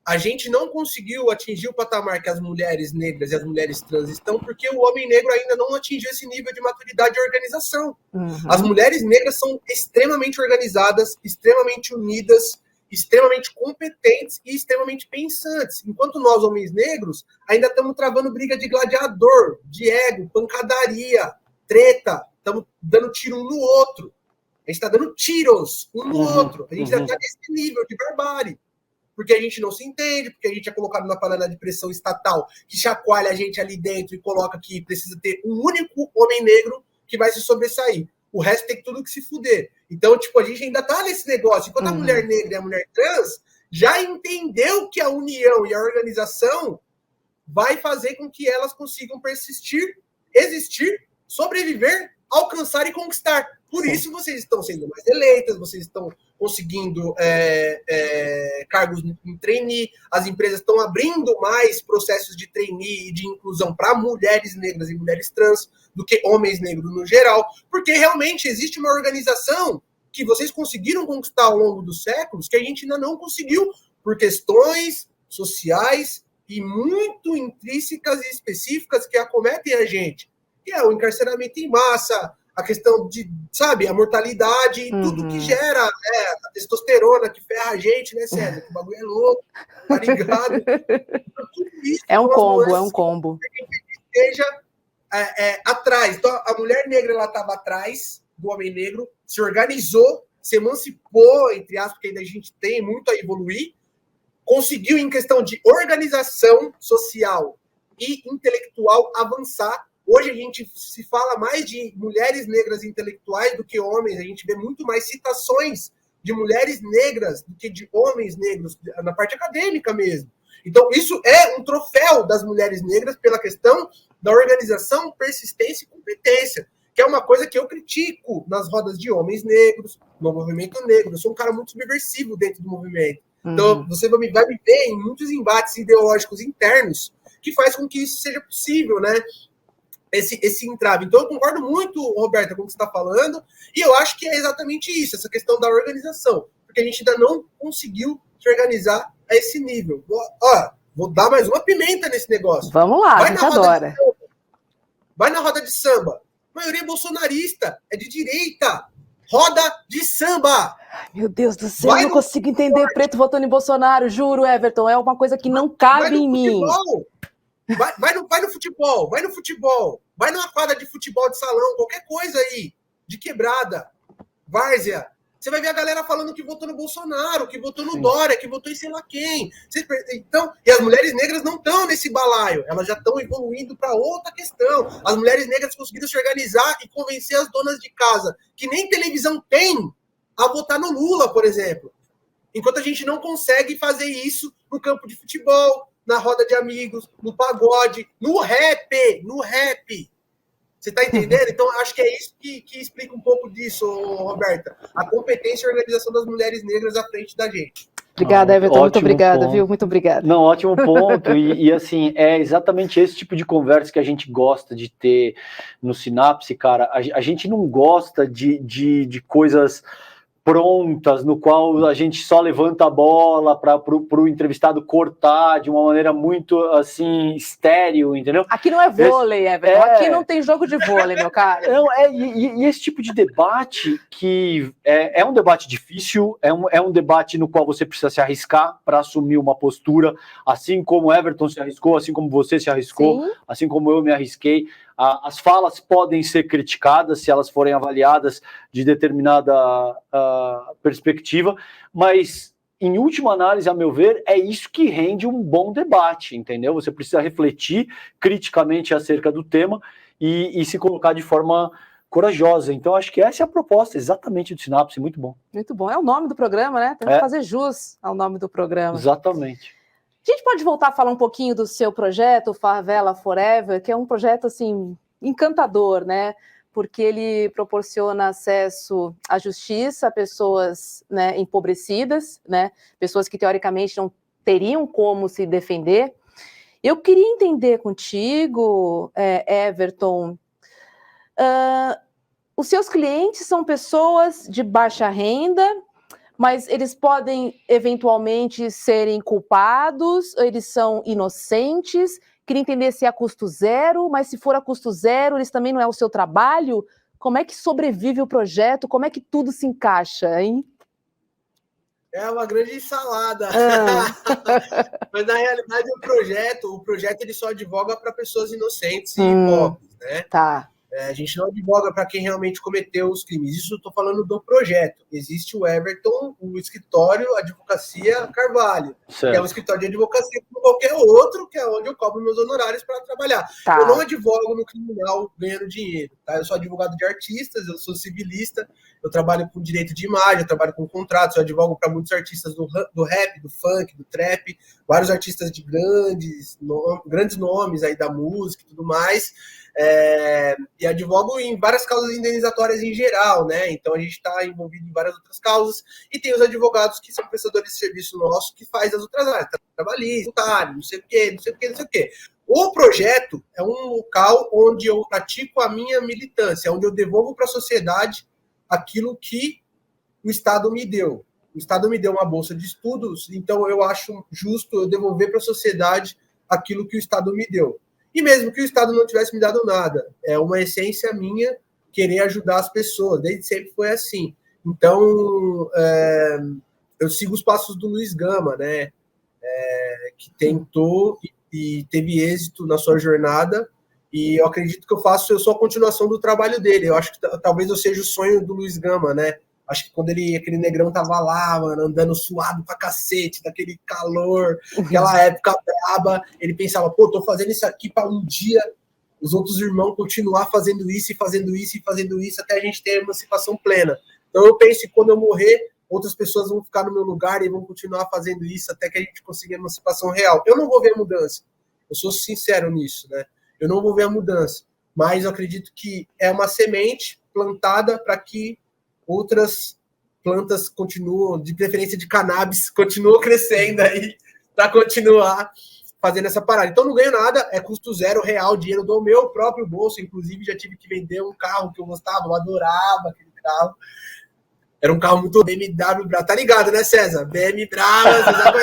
A gente não conseguiu atingir o patamar que as mulheres negras e as mulheres trans estão porque o homem negro ainda não atingiu esse nível de maturidade e organização. As mulheres negras são extremamente organizadas, extremamente unidas, extremamente competentes e extremamente pensantes. Enquanto nós, homens negros, ainda estamos travando briga de gladiador, de ego, pancadaria, treta, estamos dando tiro um no outro. A gente está dando tiros um no outro. A gente já está nesse nível de barbárie. Porque a gente não se entende, porque a gente é colocado na panela de pressão estatal que chacoalha a gente ali dentro e coloca que precisa ter um único homem negro que vai se sobressair. O resto tem tudo que se fuder. Então, tipo, a gente ainda tá nesse negócio. Enquanto a mulher negra e a mulher trans já entendeu que a união e a organização vai fazer com que elas consigam persistir, existir, sobreviver alcançar e conquistar. Por isso vocês estão sendo mais eleitas, vocês estão conseguindo cargos em trainee, as empresas estão abrindo mais processos de trainee e de inclusão para mulheres negras e mulheres trans do que homens negros no geral, porque realmente existe uma organização que vocês conseguiram conquistar ao longo dos séculos que a gente ainda não conseguiu por questões sociais e muito intrínsecas e específicas que acometem a gente, que é o encarceramento em massa, a questão de, sabe, a mortalidade e tudo que gera a testosterona que ferra a gente, né, César? Que o bagulho é louco, tá ligado? Então, tudo isso é um combo. Que a gente esteja atrás. Então, a mulher negra, ela estava atrás do homem negro, se organizou, se emancipou, entre aspas, porque ainda a gente tem muito a evoluir, conseguiu, em questão de organização social e intelectual, avançar. Hoje a gente se fala mais de mulheres negras intelectuais do que homens. A gente vê muito mais citações de mulheres negras do que de homens negros, na parte acadêmica mesmo. Então, isso é um troféu das mulheres negras pela questão da organização, persistência e competência, que é uma coisa que eu critico nas rodas de homens negros, no movimento negro. Eu sou um cara muito subversivo dentro do movimento. Então, você vai me ver em muitos embates ideológicos internos que faz com que isso seja possível, né? Esse entrave. Então, eu concordo muito, Roberta, com o que você está falando, e eu acho que é exatamente isso, essa questão da organização, porque a gente ainda não conseguiu se organizar a esse nível. Vou dar mais uma pimenta nesse negócio. Vamos lá, a gente adora. Vai na roda de samba. A maioria é bolsonarista, é de direita. Roda de samba. Meu Deus do céu, eu não consigo entender preto votando em Bolsonaro, juro, Everton, é uma coisa que não cabe em mim. Vai no futebol, vai numa quadra de futebol de salão, qualquer coisa aí, de quebrada, várzea. Você vai ver a galera falando que votou no Bolsonaro, que votou no Dória, que votou em sei lá quem. Então, e as mulheres negras não estão nesse balaio, elas já estão evoluindo para outra questão. As mulheres negras conseguiram se organizar e convencer as donas de casa, que nem televisão tem, a votar no Lula, por exemplo. Enquanto a gente não consegue fazer isso no campo de futebol, na roda de amigos, no pagode, no rap. Você tá entendendo? Então, acho que é isso que explica um pouco disso, Roberta. A competência e a organização das mulheres negras à frente da gente. Obrigada, Everton. Muito obrigada, viu? Muito obrigada. Não, ótimo ponto. E assim, é exatamente esse tipo de conversa que a gente gosta de ter no Sinapse, cara. A gente não gosta de coisas prontas, no qual a gente só levanta a bola para o entrevistado cortar de uma maneira muito, assim, estéril, entendeu? Aqui não é vôlei, Everton. Aqui não tem jogo de vôlei, meu cara. Não, e esse tipo de debate que é um debate difícil, é um debate no qual você precisa se arriscar para assumir uma postura, assim como Everton se arriscou, assim como você se arriscou, sim, assim como eu me arrisquei. As falas podem ser criticadas se elas forem avaliadas de determinada perspectiva, mas, em última análise, a meu ver, é isso que rende um bom debate, entendeu? Você precisa refletir criticamente acerca do tema e se colocar de forma corajosa. Então, acho que essa é a proposta exatamente do Sinapse. Muito bom. Muito bom. É o nome do programa, né? Temos que fazer jus ao nome do programa. Exatamente. A gente pode voltar a falar um pouquinho do seu projeto, Favela Forever, que é um projeto, assim, encantador, né? Porque ele proporciona acesso à justiça a pessoas, né, empobrecidas, né? Pessoas que, teoricamente, não teriam como se defender. Eu queria entender contigo, Everton, os seus clientes são pessoas de baixa renda, mas eles podem, eventualmente, serem culpados, eles são inocentes. Queria entender se é a custo zero, mas se for a custo zero, eles também não é o seu trabalho? Como é que sobrevive o projeto? Como é que tudo se encaixa, hein? É uma grande salada. Mas, na realidade, o projeto ele só advoga para pessoas inocentes e pobres, né? Tá. A gente não advoga para quem realmente cometeu os crimes. Isso eu estou falando do projeto. Existe o Everton, o escritório Advocacia Carvalho, certo, que é um escritório de advocacia como qualquer outro, que é onde eu cobro meus honorários para trabalhar. Tá. Eu não advogo no criminal ganhando dinheiro. Tá? Eu sou advogado de artistas, eu sou civilista, eu trabalho com direito de imagem, eu trabalho com contratos, eu advogo para muitos artistas do rap, do funk, do trap, vários artistas de grandes nomes aí da música e tudo mais. e advogo em várias causas indenizatórias em geral, né? Então a gente está envolvido em várias outras causas e tem os advogados que são prestadores de serviço nosso que faz as outras áreas, trabalhista, não sei o quê, não sei o quê, não sei o quê. O projeto é um local onde eu pratico a minha militância, onde eu devolvo para a sociedade aquilo que o Estado me deu. O Estado me deu uma bolsa de estudos, então eu acho justo eu devolver para a sociedade aquilo que o Estado me deu. E mesmo que o Estado não tivesse me dado nada, é uma essência minha querer ajudar as pessoas, desde sempre foi assim. Então, eu sigo os passos do Luiz Gama, né? Que tentou e teve êxito na sua jornada, e eu acredito que eu sou a continuação do trabalho dele. Eu acho que talvez eu seja o sonho do Luiz Gama, né? Acho que quando aquele negrão tava lá, mano, andando suado pra cacete, daquele calor, aquela época braba, ele pensava, pô, tô fazendo isso aqui pra um dia os outros irmãos continuar fazendo isso e fazendo isso e fazendo isso até a gente ter a emancipação plena. Então eu penso que quando eu morrer, outras pessoas vão ficar no meu lugar e vão continuar fazendo isso até que a gente consiga a emancipação real. Eu não vou ver a mudança. Eu sou sincero nisso, né? Eu não vou ver a mudança. Mas eu acredito que é uma semente plantada para que outras plantas continuam, de preferência de cannabis, continuam crescendo aí para continuar fazendo essa parada. Então não ganho nada, é custo zero real, dinheiro do meu próprio bolso. Inclusive já tive que vender um carro que eu gostava, eu adorava aquele carro. Era um carro muito BMW bravo. Tá ligado, né, César? BMW brava, você sabe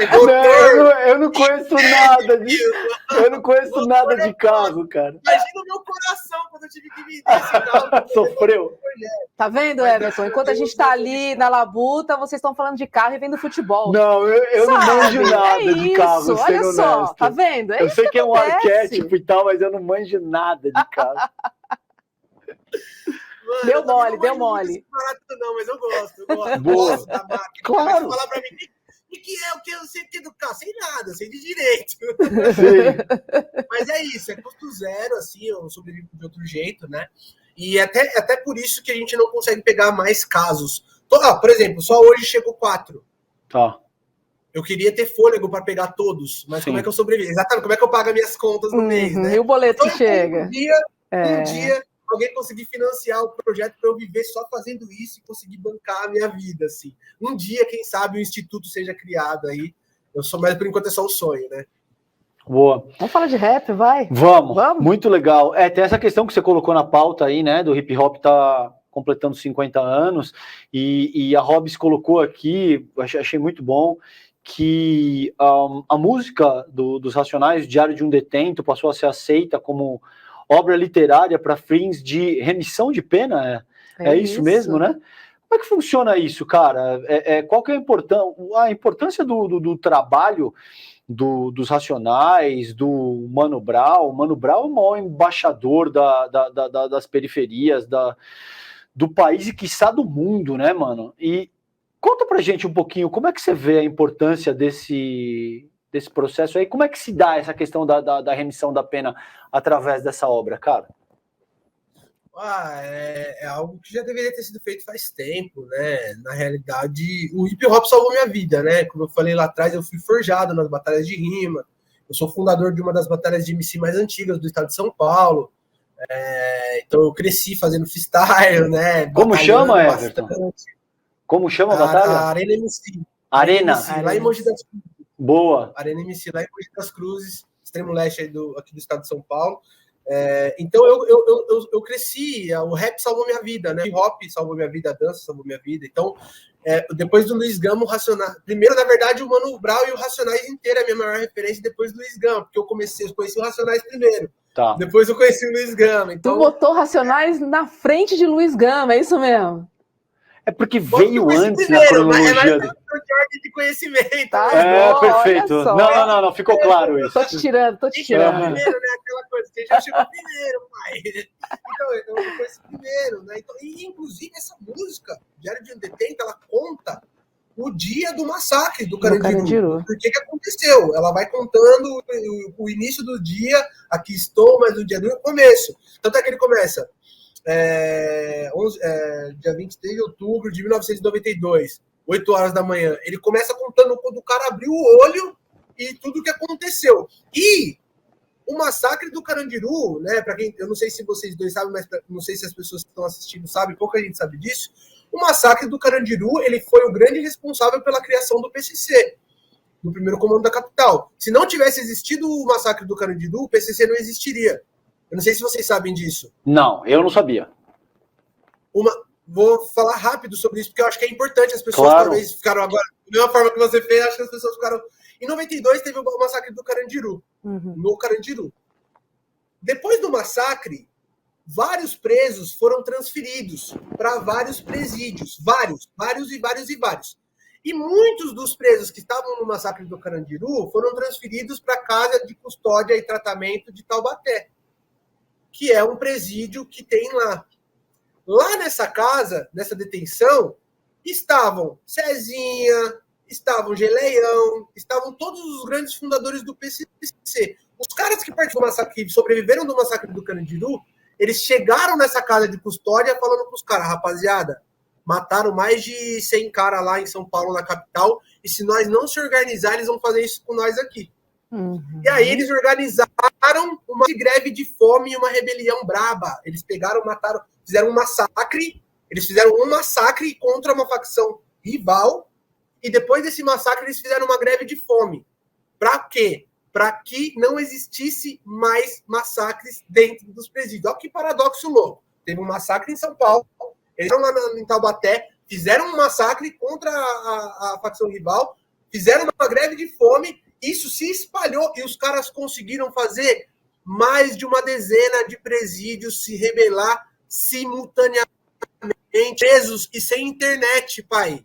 como é que é? Eu não conheço nada disso. Eu não conheço nada de carro, cara. Imagina o meu coração quando eu tive que vender esse carro. Sofreu. Tá vendo, Everton? Enquanto a gente tá ali na labuta, vocês estão falando de carro e vendo futebol. Não, eu não manjo nada de carro, isso, olha só, honesto. Tá vendo? Eu sei que é um arquétipo e tal, mas eu não manjo nada de carro. Mano, deu mole, deu mole. Barato, não, mas eu gosto Boa. Gosto da máquina. Claro. Falar pra mim, o que é o que eu sei que é do carro? Sem nada, sei de direito. Sim. Mas é isso, é custo zero, assim, eu sobrevivo de outro jeito, né? E até por isso que a gente não consegue pegar mais casos. Por exemplo, só hoje chegou 4. Tá. Eu queria ter fôlego para pegar todos, mas Sim. Como é que eu sobrevivo? Exatamente, como é que eu pago as minhas contas no mês, né? E o boleto então, chega. Um dia alguém conseguir financiar o projeto para eu viver só fazendo isso e conseguir bancar a minha vida, assim. Um dia, quem sabe, o instituto seja criado aí. Mas por enquanto é só o sonho, né? Boa. Vamos falar de rap, vai? Vamos. Muito legal. Tem essa questão que você colocou na pauta aí, né, do hip hop tá completando 50 anos, e a Hobbs colocou aqui, achei muito bom, que a música dos Racionais, Diário de um Detento, passou a ser aceita como obra literária para fins de remissão de pena, é isso mesmo, né? Como é que funciona isso, cara? Qual que é a importância do trabalho dos Racionais, do Mano Brown? O Mano Brown é o maior embaixador das periferias, do país e, quiçá, do mundo, né, mano? E conta pra gente um pouquinho, como é que você vê a importância desse processo aí? Como é que se dá essa questão da remissão da pena através dessa obra, cara? É algo que já deveria ter sido feito faz tempo, né? Na realidade, o hip hop salvou minha vida, né? Como eu falei lá atrás, eu fui forjado nas batalhas de rima. Eu sou fundador de uma das batalhas de MC mais antigas do estado de São Paulo. Então eu cresci fazendo freestyle, né? Como chama, Everton? Como chama a batalha? A Arena MC. Arena MC, lá em Mogi das Cruzes. Boa. Arena MC, lá em Mogi das Cruzes, extremo leste aí aqui do estado de São Paulo. Então eu cresci, o rap salvou minha vida, né? O hip hop salvou minha vida, a dança salvou minha vida. Então, depois do Luiz Gama, o Racionais. Primeiro, na verdade, o Mano Brown e o Racionais inteiro é a minha maior referência depois do Luiz Gama, porque eu conheci o Racionais primeiro. Tá. Depois eu conheci o Luiz Gama. Então... Tu botou Racionais na frente de Luiz Gama, é isso mesmo? É porque veio antes na cronologia. É mais ordem de conhecimento. Tá, perfeito. Não, ficou claro isso. Tô te tirando. Primeiro, né? Aquela coisa, você já chegou primeiro, pai. Então, eu conheci primeiro, né? Então, e, inclusive, essa música, Diário de um Detento, ela conta o dia do massacre do Carandiru. Por que aconteceu? Ela vai contando o início do dia, aqui estou, mas o dia do começo. Tanto é que ele começa... dia 23 de outubro de 1992, 8 horas da manhã. Ele começa contando quando o cara abriu o olho e tudo o que aconteceu. E O massacre do Carandiru, né? Para quem, eu não sei se vocês dois sabem, mas não sei se as pessoas que estão assistindo sabem, pouca gente sabe disso. O massacre do Carandiru, ele foi o grande responsável pela criação do PCC, do primeiro comando da capital. Se não tivesse existido o massacre do Carandiru, o PCC não existiria. Eu não sei se vocês sabem disso. Não, eu não sabia. Vou falar rápido sobre isso, porque eu acho que é importante. As pessoas talvez ficaram agora, da mesma forma que você fez, acho que as pessoas ficaram... Em 92 teve o massacre do Carandiru, no Carandiru. Depois do massacre, vários presos foram transferidos para vários presídios. Vários. E muitos dos presos que estavam no massacre do Carandiru foram transferidos para a Casa de Custódia e Tratamento de Taubaté, que é um presídio que tem lá. Lá nessa casa, nessa detenção, estavam Cezinha, estavam Geleião, estavam todos os grandes fundadores do PCC. Os caras que participaram do massacre, sobreviveram do massacre do Carandiru, eles chegaram nessa casa de custódia falando para os caras, rapaziada, mataram mais de 100 caras lá em São Paulo, na capital, e se nós não se organizar, eles vão fazer isso com nós aqui. E aí eles organizaram uma greve de fome e uma rebelião braba. Eles pegaram, mataram, fizeram um massacre, eles fizeram um massacre contra uma facção rival, e depois desse massacre eles fizeram uma greve de fome. Para quê? Para que não existisse mais massacres dentro dos presídios. Olha que paradoxo louco. Teve um massacre em São Paulo, eles foram lá em Taubaté, fizeram um massacre contra a facção rival, fizeram uma greve de fome, isso se espalhou e os caras conseguiram fazer mais de uma dezena de presídios se rebelar simultaneamente, presos e sem internet, pai.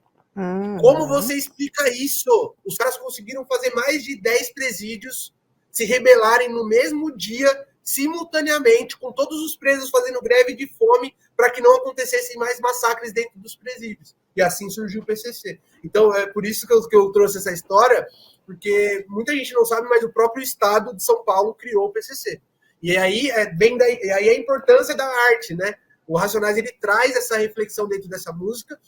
Como você explica isso? Os caras conseguiram fazer mais de 10 presídios se rebelarem no mesmo dia, simultaneamente, com todos os presos fazendo greve de fome para que não acontecessem mais massacres dentro dos presídios. E assim surgiu o PCC. Então, é por isso que eu trouxe essa história, porque muita gente não sabe, mas o próprio Estado de São Paulo criou o PCC. E aí aí a importância da arte, né? O Racionais, ele traz essa reflexão dentro dessa música,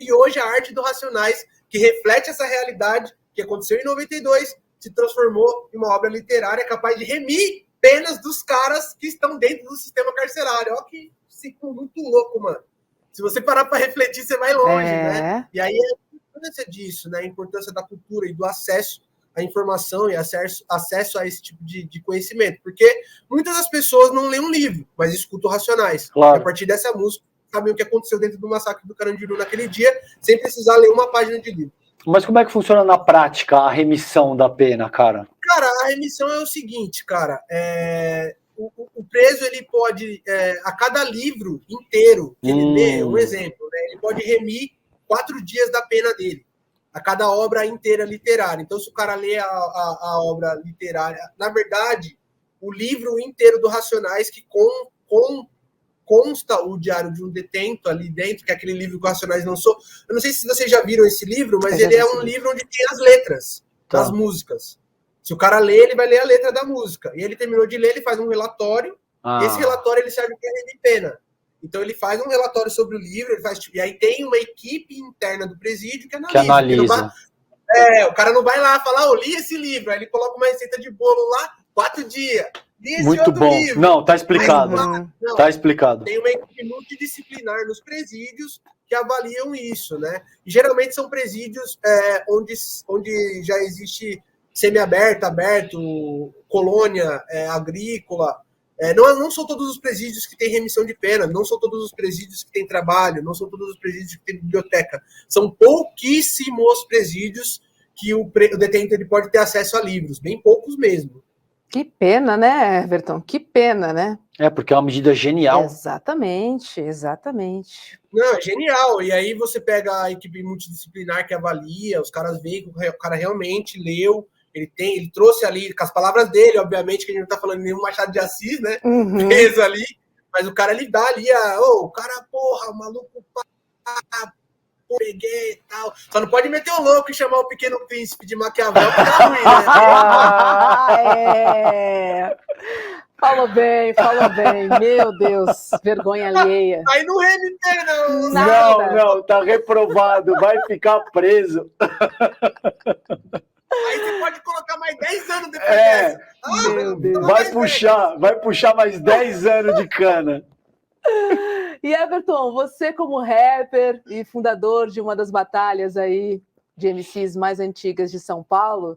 e hoje a arte do Racionais, que reflete essa realidade que aconteceu em 92, se transformou em uma obra literária capaz de remir penas dos caras que estão dentro do sistema carcerário. Olha que ciclo muito louco, mano. Se você parar para refletir, você vai longe, né? E aí é a importância disso, né? A importância da cultura e do acesso à informação e acesso a esse tipo de conhecimento. Porque muitas das pessoas não leem um livro, mas escutam Racionais. Claro. E a partir dessa música, sabem o que aconteceu dentro do massacre do Carandiru naquele dia, sem precisar ler uma página de livro. Mas como é que funciona na prática a remissão da pena, cara? Cara, a remissão é o seguinte, cara. O preso, ele pode, a cada livro inteiro que ele lê, um exemplo, né, ele pode remir 4 dias da pena dele, a cada obra inteira literária. Então, se o cara lê a obra literária, na verdade, o livro inteiro do Racionais, que consta o diário de um detento ali dentro, que é aquele livro que o Racionais lançou. Eu não sei se vocês já viram esse livro, mas ele é um livro onde tem as letras das músicas. Se o cara lê, ele vai ler a letra da música. E ele terminou de ler, ele faz um relatório. E esse relatório ele serve para remir pena. Então ele faz um relatório sobre o livro, e aí tem uma equipe interna do presídio que analisa. O cara não vai lá falar, li esse livro. Aí ele coloca uma receita de bolo lá, 4 dias. Muito bom. Livro. Não, tá explicado. Tá explicado. Tem uma equipe multidisciplinar nos presídios que avaliam isso, né? E geralmente são presídios onde já existe semiaberto, aberto, colônia agrícola. Não são todos os presídios que têm remissão de pena, não são todos os presídios que têm trabalho, não são todos os presídios que têm biblioteca. São pouquíssimos presídios que o detento ele pode ter acesso a livros, bem poucos mesmo. Que pena, né, Everton? Que pena, né? Porque é uma medida genial. Exatamente. Não, é genial. E aí você pega a equipe multidisciplinar que avalia, os caras veem que o cara realmente leu, ele trouxe ali, com as palavras dele, obviamente, que a gente não tá falando nenhum Machado de Assis, né? Preso ali, mas o cara, ele dá ali, o cara, porra, o maluco, peguei e tal. Só não pode meter o louco e chamar o Pequeno Príncipe de Maquiavel pra dar ruim, né? Falou bem. Meu Deus, vergonha alheia. Aí não reme pena, não, tá reprovado, vai ficar preso. Aí você pode colocar mais 10 anos depois dessa. Meu Deus. Vai puxar mais 10 anos de cana. E Everton, você como rapper e fundador de uma das batalhas aí de MCs mais antigas de São Paulo,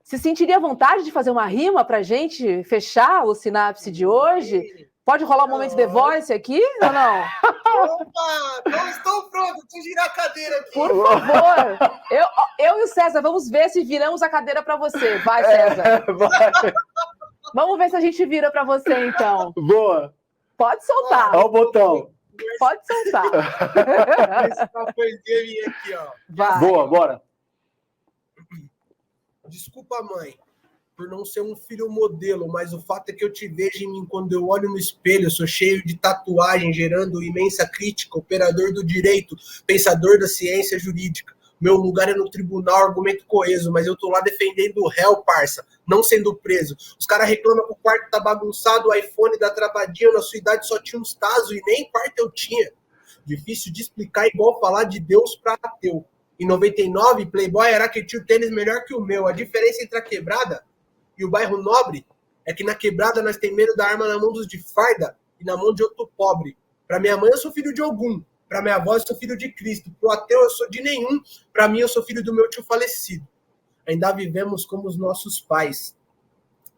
se sentiria à vontade de fazer uma rima pra gente fechar o Sinapse de hoje? Pode rolar um momento The Voice aqui ou não? Opa, não estou pronto, deixa eu girar a cadeira aqui. Por favor, eu e o César vamos ver se viramos a cadeira para você. Vai, César. Vai. Vamos ver se a gente vira para você, então. Boa. Pode soltar. Olha o botão. Pode soltar. Essa poesia minha aqui, ó. Vai. Boa, bora. Desculpa, mãe, por não ser um filho modelo, mas o fato é que eu te vejo em mim quando eu olho no espelho, eu sou cheio de tatuagem, gerando imensa crítica, operador do direito, pensador da ciência jurídica. Meu lugar é no tribunal, argumento coeso, mas eu tô lá defendendo o réu, parça, não sendo preso. Os caras reclamam que o quarto tá bagunçado, o iPhone dá travadinha, na sua idade só tinha uns tazos e nem quarto eu tinha. Difícil de explicar, igual falar de Deus pra ateu. Em 99, Playboy era que tinha o tênis melhor que o meu. A diferença entre a quebrada e o bairro nobre é que na quebrada nós tem medo da arma na mão dos de farda e na mão de outro pobre. Pra minha mãe eu sou filho de Ogum. Para minha avó, eu sou filho de Cristo. Pro ateu, eu sou de nenhum. Para mim, eu sou filho do meu tio falecido. Ainda vivemos como os nossos pais.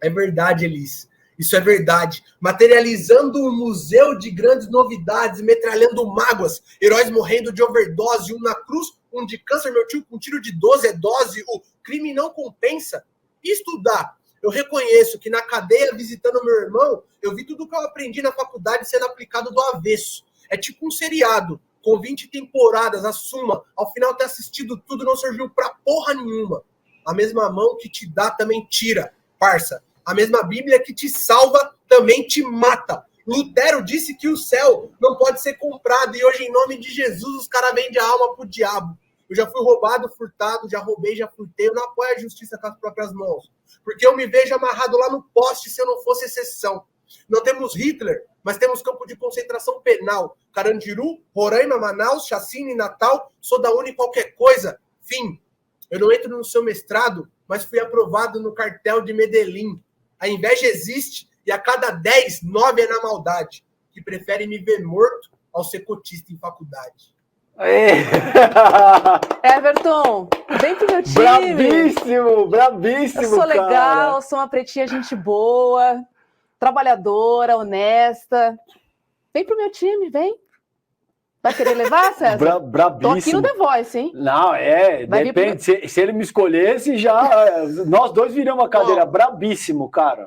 É verdade, Elis. Isso é verdade. Materializando um museu de grandes novidades, metralhando mágoas, heróis morrendo de overdose, um na cruz, um de câncer, meu tio com tiro de 12 é dose. O crime não compensa. Estudar. Eu reconheço que na cadeia, visitando meu irmão, eu vi tudo que eu aprendi na faculdade sendo aplicado do avesso. É tipo um seriado, com 20 temporadas, assuma, ao final ter assistido tudo não serviu pra porra nenhuma. A mesma mão que te dá também tira, parça. A mesma Bíblia que te salva também te mata. Lutero disse que o céu não pode ser comprado e hoje, em nome de Jesus, os caras vendem a alma pro diabo. Eu já fui roubado, furtado, já roubei, já furtei. Eu não apoio a justiça com as próprias mãos. Porque eu me vejo amarrado lá no poste se eu não fosse exceção. Não temos Hitler, mas temos campo de concentração penal. Carandiru, Roraima, Manaus, Chacina e Natal. Sou da Uni qualquer coisa. Fim. Eu não entro no seu mestrado, mas fui aprovado no cartel de Medellín. A inveja existe e a cada 10, 9 é na maldade. Que prefere me ver morto ao ser cotista em faculdade. Everton, vem pro meu time. Brabíssimo, brabíssimo, eu sou legal, cara. Sou uma pretinha gente boa, trabalhadora, honesta. Vem pro meu time, vem. Vai querer levar, César? Brabíssimo. Tô aqui no The Voice, hein? Não, depende. Se ele me escolhesse, nós dois viramos a cadeira. Brabíssimo, cara.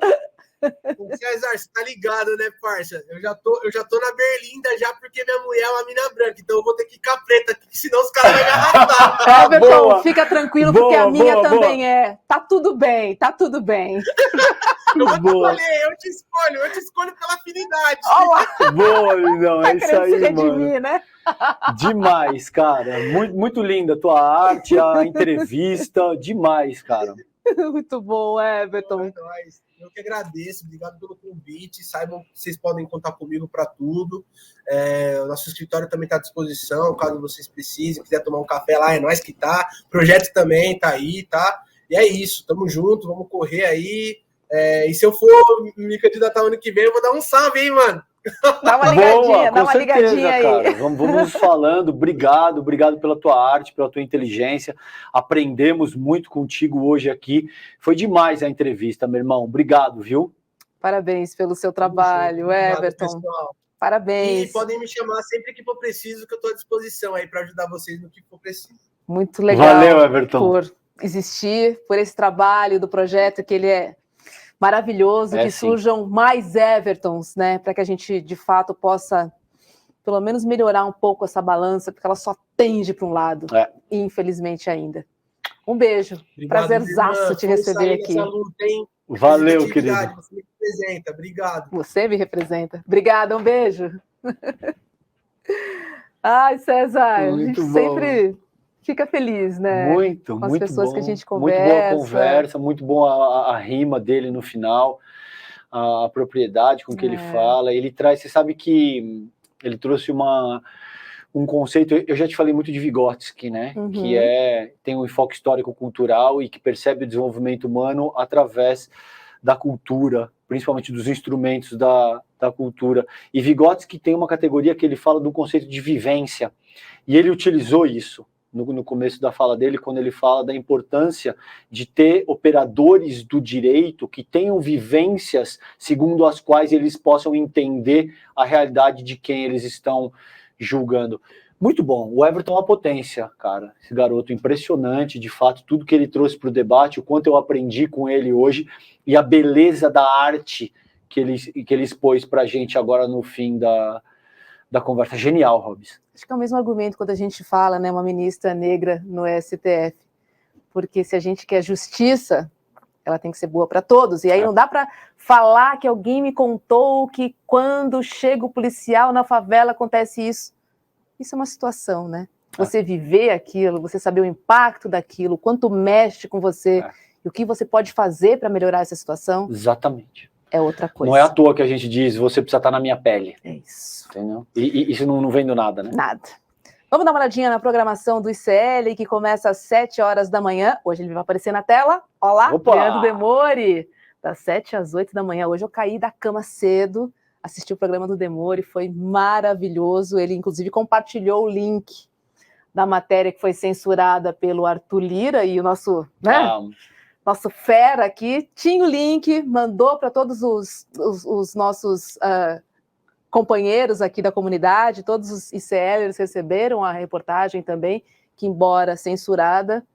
César, você tá ligado, né, parça? Eu já tô na Berlinda já, porque minha mulher é uma mina branca, então eu vou ter que ficar preta aqui, senão os caras vão me arrastar. Everton, fica tranquilo, porque a minha também é. Tá tudo bem, tá tudo bem. Eu te escolho pela afinidade. Olá. Boa, não, é isso aí, mano. De mim, né? Demais, cara. Muito, muito linda a tua arte, a entrevista, demais, cara. Muito bom, Everton. Eu que agradeço, obrigado pelo convite. Saibam que vocês podem contar comigo para tudo. O nosso escritório também está à disposição, caso vocês precisem, quiser tomar um café lá, é nós que tá. O projeto também tá aí, tá? E é isso, tamo junto, vamos correr aí. E se eu for me candidatar ano que vem, eu vou dar um salve, hein, mano? Dá uma ligadinha, dá uma ligadinha aí. Cara. Vamos nos falando. Obrigado pela tua arte, pela tua inteligência. Aprendemos muito contigo hoje aqui. Foi demais a entrevista, meu irmão. Obrigado, viu? Parabéns pelo seu trabalho, Everton. Pessoal. Parabéns. E podem me chamar sempre que for preciso, que eu estou à disposição aí para ajudar vocês no que for preciso. Muito legal. Valeu, Everton. Por existir, por esse trabalho do projeto, que ele é maravilhoso, que surjam mais Evertons, né, para que a gente, de fato, possa, pelo menos, melhorar um pouco essa balança, porque ela só tende para um lado, infelizmente ainda. Um beijo. Obrigado, prazerzaço te receber aqui. Luta, valeu, querido. Você me representa, obrigado. Você me representa. Obrigada, um beijo. Ai, César, muito a gente bom. Sempre fica feliz, né? Muito, com as muito pessoas bom. Que a gente conversa. Muito boa a conversa, muito boa a rima dele no final, a propriedade com que ele fala. Ele traz, você sabe que ele trouxe uma um conceito, eu já te falei muito de Vygotsky, né? Uhum. Que tem um enfoque histórico-cultural e que percebe o desenvolvimento humano através da cultura, principalmente dos instrumentos da cultura. E Vygotsky tem uma categoria que ele fala do conceito de vivência, e ele utilizou isso no começo da fala dele, quando ele fala da importância de ter operadores do direito que tenham vivências segundo as quais eles possam entender a realidade de quem eles estão julgando. Muito bom. O Everton é uma potência, cara. Esse garoto impressionante, de fato, tudo que ele trouxe para o debate, o quanto eu aprendi com ele hoje e a beleza da arte que ele expôs para a gente agora no fim da conversa. Genial, Robes. Acho que é o mesmo argumento quando a gente fala, né, uma ministra negra no STF, porque se a gente quer justiça, ela tem que ser boa para todos, e aí não dá para falar que alguém me contou que quando chega o policial na favela acontece isso. Isso é uma situação, né? Você viver aquilo, você saber o impacto daquilo, quanto mexe com você, e o que você pode fazer para melhorar essa situação. Exatamente. É outra coisa. Não é à toa que a gente diz, você precisa estar na minha pele. É isso. Entendeu? E isso não vem do nada, né? Nada. Vamos dar uma olhadinha na programação do ICL, que começa às 7 horas da manhã. Hoje ele vai aparecer na tela. Olá, Leandro Demore. Das 7 às 8 da manhã. Hoje eu caí da cama cedo, assisti o programa do Demore, foi maravilhoso. Ele, inclusive, compartilhou o link da matéria que foi censurada pelo Arthur Lira e o nosso, né? Nosso fera aqui, tinha o link, mandou para todos os nossos companheiros aqui da comunidade, todos os ICLers receberam a reportagem também, que embora censurada,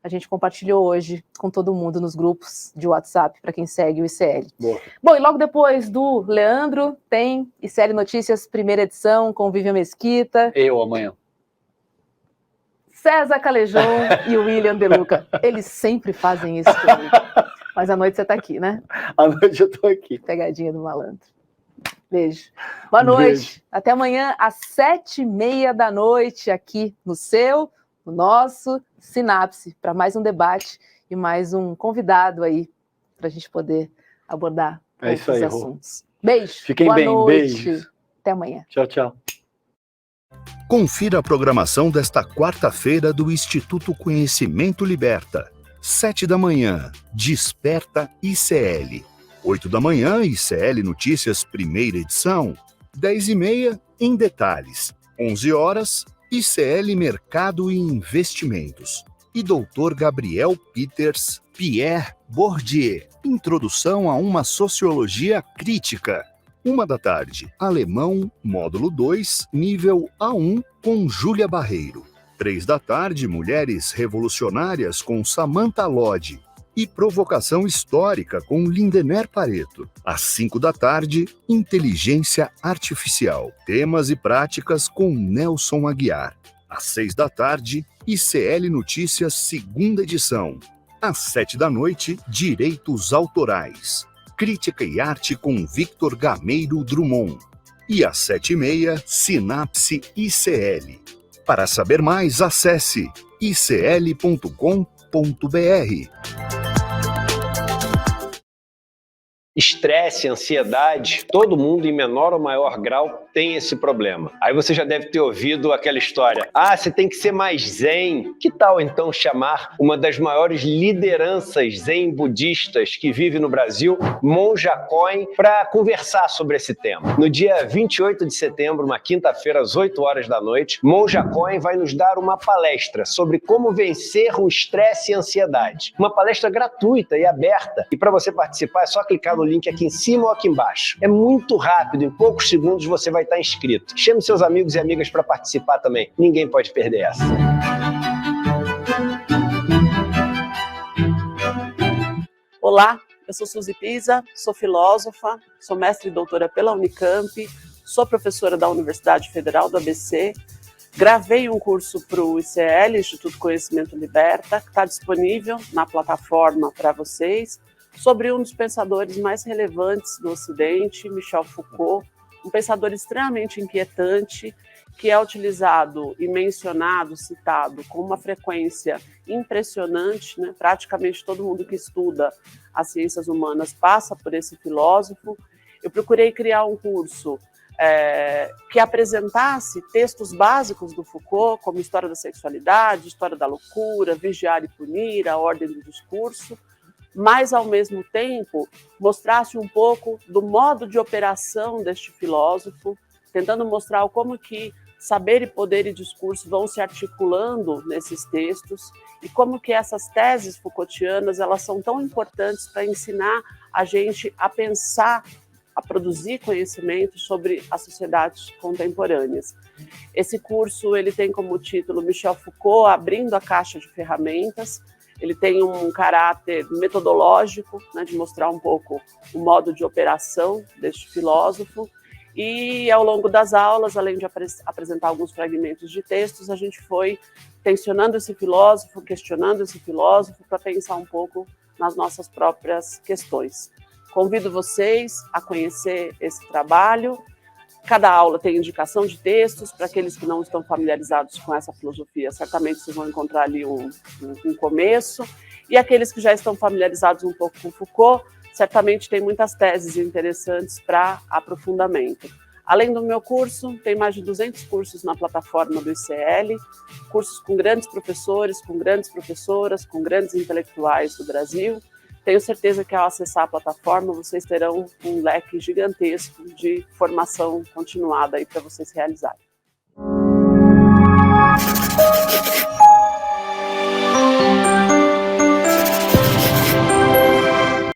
a gente compartilhou hoje com todo mundo nos grupos de WhatsApp, para quem segue o ICL. Boa. Bom, e logo depois do Leandro, tem ICL Notícias, primeira edição, com Vivian Mesquita. Eu amanhã. César Calejão e o William De Luca. Eles sempre fazem isso comigo. Mas à noite você está aqui, né? À noite eu estou aqui. Pegadinha do malandro. Beijo. Boa noite. Beijo. Até amanhã, às 7h30 da noite, aqui no nosso Sinapse, para mais um debate e mais um convidado aí, para a gente poder abordar outros assuntos. Beijo. Fiquem bem. Noite. Beijos. Até amanhã. Tchau, tchau. Confira a programação desta quarta-feira do Instituto Conhecimento Liberta. 7 da manhã, Desperta ICL. 8 da manhã, ICL Notícias, primeira edição. 10h30, Em Detalhes. 11 horas, ICL Mercado e Investimentos. E Dr. Gabriel Peters, Pierre Bourdieu. Introdução a uma Sociologia Crítica. 1 da tarde, Alemão, Módulo 2, Nível A1, com Júlia Barreiro. 3 da tarde, Mulheres Revolucionárias, com Samantha Lodge. E Provocação Histórica, com Lindener Pareto. Às 5 da tarde, Inteligência Artificial. Temas e práticas, com Nelson Aguiar. Às 6 da tarde, ICL Notícias, segunda edição. Às 7 da noite, Direitos Autorais. Crítica e Arte com Victor Gameiro Drummond. E às 7h30, Sinapse ICL. Para saber mais, acesse icl.com.br. Estresse, ansiedade, todo mundo em menor ou maior grau tem esse problema. Aí você já deve ter ouvido aquela história: ah, você tem que ser mais zen. Que tal então chamar uma das maiores lideranças zen budistas que vive no Brasil, Monja Coen, para conversar sobre esse tema? No dia 28 de setembro, uma quinta-feira, às 8 horas da noite, Monja Coen vai nos dar uma palestra sobre como vencer o estresse e a ansiedade. Uma palestra gratuita e aberta. E para você participar é só clicar no link aqui em cima ou aqui embaixo. É muito rápido, em poucos segundos você vai estar inscrito. Chame seus amigos e amigas para participar também. Ninguém pode perder essa. Olá, eu sou Suzy Pisa, sou filósofa, sou mestre e doutora pela Unicamp, sou professora da Universidade Federal do ABC, gravei um curso para o ICL, Instituto Conhecimento Liberta, que está disponível na plataforma para vocês, sobre um dos pensadores mais relevantes do Ocidente, Michel Foucault, um pensador extremamente inquietante, que é utilizado e mencionado, citado com uma frequência impressionante, né? Praticamente todo mundo que estuda as ciências humanas passa por esse filósofo. Eu procurei criar um curso que apresentasse textos básicos do Foucault, como História da Sexualidade, História da Loucura, Vigiar e Punir, A Ordem do Discurso, mas, ao mesmo tempo, mostrasse um pouco do modo de operação deste filósofo, tentando mostrar como que saber e poder e discurso vão se articulando nesses textos e como que essas teses Foucaultianas elas são tão importantes para ensinar a gente a pensar, a produzir conhecimento sobre as sociedades contemporâneas. Esse curso ele tem como título Michel Foucault, Abrindo a Caixa de Ferramentas. Ele tem um caráter metodológico, né, de mostrar um pouco o modo de operação deste filósofo. E, ao longo das aulas, além de apresentar alguns fragmentos de textos, a gente foi tensionando esse filósofo, questionando esse filósofo, para pensar um pouco nas nossas próprias questões. Convido vocês a conhecer esse trabalho. Cada aula tem indicação de textos, para aqueles que não estão familiarizados com essa filosofia, certamente vocês vão encontrar ali um começo, e aqueles que já estão familiarizados um pouco com Foucault, certamente tem muitas teses interessantes para aprofundamento. Além do meu curso, tem mais de 200 cursos na plataforma do ICL, cursos com grandes professores, com grandes professoras, com grandes intelectuais do Brasil. Tenho certeza que ao acessar a plataforma, vocês terão um leque gigantesco de formação continuada aí para vocês realizarem.